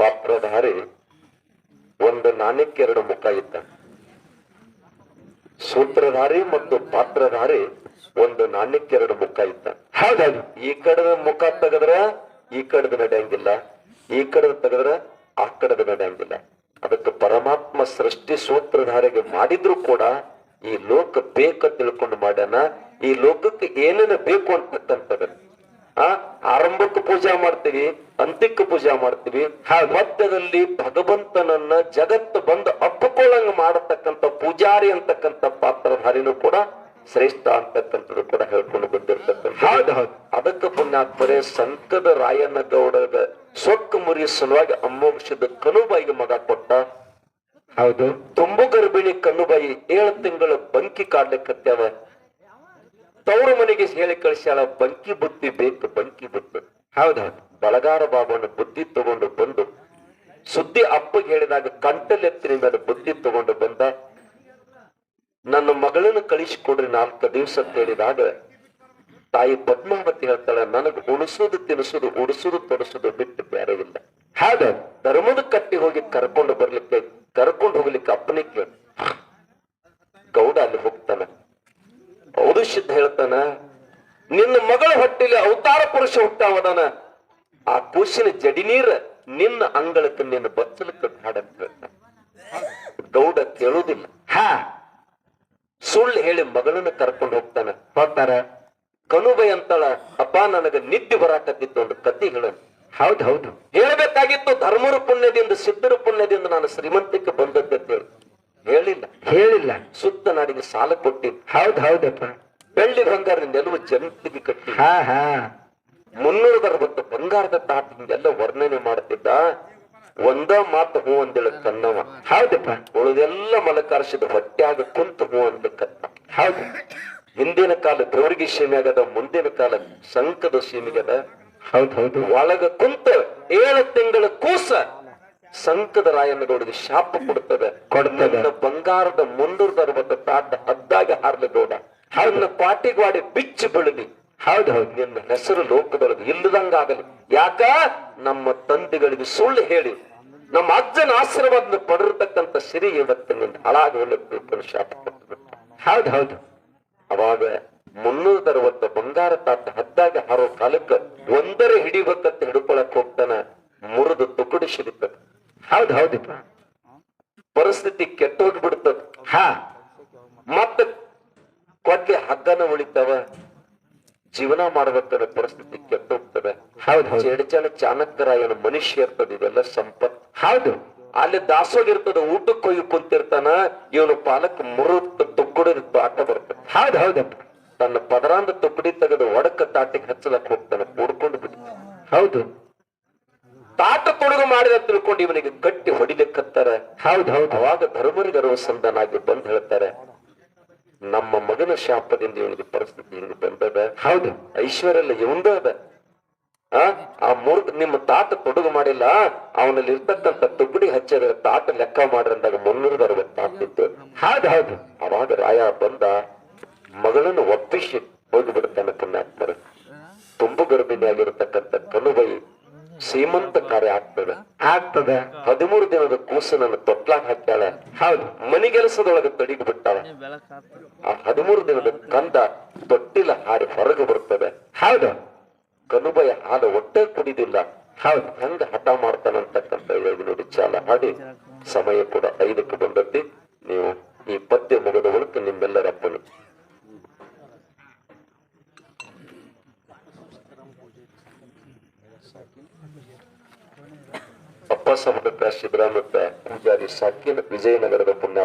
ಪಾತ್ರಧಾರಿ ಒಂದು ನಾಣ್ಯಕ್ಕೆ ಎರಡು ಮುಖ ಇದ್ದ. ಸೂತ್ರಧಾರಿ ಮತ್ತು ಪಾತ್ರಧಾರಿ ಒಂದು ನಾಣ್ಯಕ್ಕೆ ಎರಡು ಮುಖ ಇದ್ದ. ಹೌದೌದು. ಈ ಕಡೆದ ಮುಖ ತೆಗೆದ್ರ ಈ ಕಡೆದ ನಡೆಯಂಗಿಲ್ಲ, ಈ ಕಡೆದ ತೆಗೆದ್ರ ಆ ಕಡೆದ ನಡೆಯಂಗಿಲ್ಲ. ಅದಕ್ಕೆ ಪರಮಾತ್ಮ ಸೃಷ್ಟಿ ಸೂತ್ರಧಾರಿಗೆ ಮಾಡಿದ್ರು ಕೂಡ ಈ ಲೋಕ ಬೇಕ ತಿಳ್ಕೊಂಡು ಮಾಡ್ಯಾನ. ಈ ಲೋಕಕ್ಕೆ ಏನೇನು ಬೇಕು ಅಂತಕ್ಕಂಥದ್ದು ಆರಂಭಕ್ಕೆ ಪೂಜಾ ಮಾಡ್ತೀವಿ, ಅಂತ್ಯಕ್ಕೆ ಪೂಜಾ ಮಾಡ್ತೀವಿ. ಮಧ್ಯದಲ್ಲಿ ಭಗವಂತನನ್ನ ಜಗತ್ತು ಬಂದು ಅಪ್ಪಕೊಳ್ಳಂಗ ಮಾಡತಕ್ಕಂಥ ಪೂಜಾರಿ ಅಂತಕ್ಕಂಥ ಪಾತ್ರಧಾರಿನೂ ಕೂಡ ಶ್ರೇಷ್ಠ ಅಂತಕ್ಕಂಥದ್ದು ಕೂಡ ಹೇಳ್ಕೊಂಡು ಬಂದಿರ್ತಕ್ಕಂಥ. ಅದಕ್ಕೆ ಪುಣ್ಯಾತ್ಮರೇ ಸಂಕದ ರಾಯಣ್ಣ ಗೌಡಗ ಸೊಕ್ಕ ಮುರಿಯ ಸಲುವಾಗಿ ಅಮೋಕ್ಷದ ಕನುಬಾಯಿಗೆ ಮಗ ಕೊಟ್ಟ. ಹೌದು. ತುಂಬು ಗರ್ಭಿಣಿ ಕನುಬಾಯಿ 7 ತಿಂಗಳು ಬಂಕಿ ಕಾಡ್ಲಿಕ್ಕತ್ಯಾವ. ತವರು ಮನೆಗೆ ಹೇಳಿ ಕಳಿಸ್ಯಾಳ, ಬಂಕಿ ಬುದ್ಧಿ ಬೇಕು, ಬಂಕಿ ಬುದ್ಧಿ. ಹೌದೌದು. ಬಳಗಾರ ಬಾಬನ ಬುದ್ಧಿ ತಗೊಂಡು ಬಂದು ಸುದ್ದಿ ಅಪ್ಪಗೆ ಹೇಳಿದಾಗ ಕಂಟಲೆತ್ತಿನ ಮೇಲೆ ಬುದ್ಧಿ ತಗೊಂಡು ಬಂದ. ನನ್ನ ಮಗಳನ್ನು ಕಳಿಸಿಕೊಡ್ರಿ 4 ದಿವಸ ಅಂತ ಹೇಳಿದಾಗ ತಾಯಿ ಪದ್ಮಾವತಿ ಹೇಳ್ತಾಳೆ, ನನಗೆ ಉಣಿಸೋದು ತಿನಿಸೋದು ಉಡಿಸೋದು ತೊಡಸೋದು ಬಿಟ್ಟು ಬೇರೆ ಇಲ್ಲ. ಹೌದು. ಧರ್ಮದ ಕಟ್ಟಿ ಹೋಗಿ ಕರ್ಕೊಂಡು ಹೋಗ್ಲಿಕ್ಕೆ ಅಪ್ಪನಿಗೆ ಕೇಳಿ ಗೌಡ ಅಲ್ಲಿ ಹೋಗ್ತಾನೆ. ಹೌದು ಸಿದ್ಧ ಹೇಳ್ತಾನ, ನಿನ್ನ ಮಗಳ ಹೊಟ್ಟಿಲಿ ಅವತಾರ ಪುರುಷ ಹುಟ್ಟಾವದಾನ, ಆ ಕೂಸಿನ ಜಡಿ ನೀರ ನಿನ್ನ ಅಂಗಳಕ್ಕೆ ನಿನ್ನ ಬಚ್ಚಲಕ್ಕೆ ಹಾಡಂತ ಹೇಳ್ತಾನೆ. ಗೌಡ ಕೇಳುವುದಿಲ್ಲ. ಸುಳ್ಳು ಹೇಳಿ ಮಗಳನ್ನ ಕರ್ಕೊಂಡು ಹೋಗ್ತಾರ. ಕನುಬೈ ಅಂತಾಳ, ಅಪ್ಪ ನನಗ ನಿದ್ದೆ ಬರಾಕತ್ತಿತ್ತು ಒಂದು ಕತಿ ಹೇಳ. ಹೌದು. ಹೇಳಬೇಕಾಗಿತ್ತು ಧರ್ಮರ ಪುಣ್ಯದಿಂದ ಸಿದ್ಧರ ಪುಣ್ಯದಿಂದ ನಾನು ಶ್ರೀಮಂತಕ್ಕೆ ಬಂದದ್ದು ಹೇಳಿಲ್ಲ. ಸುತ್ತ ನಾಡಿಗೆ ಸಾಲ ಕೊಟ್ಟಿದ್ದು. ಹೌದಪ್ಪ. ಬೆಳ್ಳಿ ಬಂಗಾರದಿಂದ ಎಲ್ಲವೂ ಜಂತಿಗೆ ಕಟ್ಟಿ 360 ಬಂಗಾರದ ತಾಟಿಂದೆಲ್ಲ ವರ್ಣನೆ ಮಾಡ್ತಿದ್ದ. ಒಂದ ಮಾತು ಹೂ ಅಂದೇಳ ಕನ್ನವ. ಹೌದಪ್ಪ. ಉಳಿದೆಲ್ಲ ಮಲಕಾರ್ಷದ ಹೊಟ್ಟ್ಯಾಗ ಕುಂತು ಹೂ ಅಂದ ಕನ್ನ. ಹೌದು. ಹಿಂದಿನ ಕಾಲ ದೇವರಿಗೆ ಸೀಮೆ ಆಗದ, ಮುಂದಿನ ಕಾಲ ಸಂಕದ ಸೀಮೆಗದ. ಹೌದು. ಒಳಗ ಕುಂತ 7 ತಿಂಗಳ ಕೂಸ ಸಂಕದ ರಾಯನಗೌಡಿಗೆ ಶಾಪ ಕೊಡ್ತದೆ. ಬಂಗಾರದ 360 ತಾಟ ಹದ್ದಾಗ ಹಾರ್ಲ ಗೌಡ ಅವನ್ನ ಪಾಟಿಗಾಡಿ ಬಿಚ್ಚಿ ಬೆಳದಿ. ಹೌದು. ನಿನ್ನ ಹೆಸರು ಲೋಕದೊಳಗೆ ಇಲ್ಲದಂಗಾಗಲಿ. ಯಾಕ ನಮ್ಮ ತಂದೆಗಳಿಗೆ ಸುಳ್ಳು ಹೇಳಿ ನಮ್ಮ ಅಜ್ಜನ ಆಶೀರ್ವಾದ ಪಡೆದಿರ್ತಕ್ಕಂಥ ಸಿರಿ ಇವತ್ತು ನಿನ್ನ ಹಾಳಾಗಿ ಹೋಗ್ಲಿಕ್ಕೆ ಶಾಪ ಕೊಟ್ಟು. ಹೌದು. ಅವಾಗ 360 ಬಂಗಾರ ತಾಟ ಹದ್ದಾಗ ಹಾರೋ ಕಾಲಕ್ಕೆ ಒಂದರ ಹಿಡಿಬೇಕಂತ ಹಿಡ್ಕೊಳಕ್ ಹೋಗ್ತಾನ. ಮುರಿದು ತುಕುಡಿ ಸಿಗುತ್ತದೆ. ಹೌದಪ್ಪ. ಪರಿಸ್ಥಿತಿ ಕೆಟ್ಟೋಗ್ಬಿಡ್ತದ. ಮತ್ತ ಕೊಡ್ಲಿ ಹಗ್ಗನ ಉಳಿತಾವ. ಜೀವನ ಮಾಡ್ಬೇಕಾದ್ರೆ ಪರಿಸ್ಥಿತಿ ಕೆಟ್ಟೋಗ್ತದೆ. ಚೇಡಚಾಣ ಚಾಣಕ್ಯರಾಯನ ಮನುಷ್ಯ ಇರ್ತದೆ. ಇದೆಲ್ಲ ಸಂಪತ್. ಹೌದು. ಅಲ್ಲಿ ದಾಸೋಗ ಇರ್ತದ. ಊಟಕ್ಕೆ ಹೋಗಿ ಕುಂತಿರ್ತಾನ. ಇವನು ಪಾಲಕ್ ಮುರುತ್ ತುಕ್ಕುಡಿ ಆಟ ಬರ್ತದೆ. ಹೌದಪ್ಪ. ತನ್ನ ಪದರಾಂದ ತುಕ್ಕಡಿ ತೆಗೆದು ಒಡಕ ತಾಟಿಗೆ ಹಚ್ಚಲಕ್ ಹೋಗ್ತಾನೆ. ಕೂಡ್ಕೊಂಡು ಬಿಡ್ತಾನೆ. ಹೌದು. ತಾಟ ತೊಡಗು ಮಾಡಿದ ತಿಳ್ಕೊಂಡು ಇವನಿಗೆ ಕಟ್ಟಿ ಹೊಡಿಲಿಕ್ಕತ್ತಾರ. ಹೌದು. ಅವಾಗ ಧರ್ಮರಿಗೆ ಅರವಸಂದನಾಗಿ ಬಂದ್ ಹೇಳ್ತಾರೆ, ನಮ್ಮ ಮಗನ ಶಾಪದಿಂದ ಇವನಿಗೆ ಪರಿಸ್ಥಿತಿ ಹಿಂಗೆ ಬಂದದ. ಹೌದು. ಐಶ್ವರ್ಯ ಎಲ್ಲ ಇವಂದ ಅದ. ಆ ಮೂರ್ಖ ನಿಮ್ಮ ತಾಟ ತೊಡಗು ಮಾಡಿಲ್ಲ, ಅವನಲ್ಲಿ ಇರ್ತಕ್ಕಂಥ ತುಗುಡಿ ಹಚ್ಚದ ತಾಟ ಲೆಕ್ಕ ಮಾಡ್ರಂದಾಗ 360 ತಾಟಿತ್ತು. ಹೌದು. ಅವಾಗ ರಾಯ ಬಂದ ಮಗಳನ್ನು ಒಪ್ಪಿಸಿ ಹೋಗಿಬಿಡ್ತಾನೆ. ಪುಣ್ಯಾತ್ಮರ ತುಂಬು ಗರ್ಭಿಣಿ ಆಗಿರತಕ್ಕಂಥ ಕನುಬೈ ಸೀಮಂತ ಕಾರ್ಯ ಆಗ್ತದೆ. 13 ದಿನದ ಕೂಸನನ್ನು ತೊಟ್ಲಾಗ ಹಾಕ್ಯಾಳ. ಹೌದು. ಮನಿಗೆಲಸದೊಳಗೆ ತಡಿಗೆ ಬಿಟ್ಟಾಳ. ಆ 13 ದಿನದ ಕಂದ ತೊಟ್ಟಿಲ ಹಾಡಿ ಹೊರಗೆ ಬರ್ತದೆ. ಹೌದು. ಕನುಬಯ ಹಾಲು ಒಟ್ಟೆ ಕುಡಿದಿಲ್ಲ. ಹೌದು. ಹೆಂಗ ಹಠ ಮಾಡ್ತಾನಂತಕ್ಕಂಥ ನೋಡಿ ಚಾಲ ಹಾಡಿ ಸಮಯ ಕೂಡ 5ಕ್ಕೆ ಬಂದದ್ದಿ. ನೀವು ಈ ಪದ್ಯ ಮುಗದ ಹೊರತು ನಿಮ್ಮೆಲ್ಲರ ಅಪ್ಪನು ಅಪ್ಪ ಸಮುದ್ರ ಸಿದ್ದರಾಮಯ್ಯ ಪೂಜಾರಿ ಸಾಕಿನ ವಿಜಯನಗರದ ಪುಣ್ಯ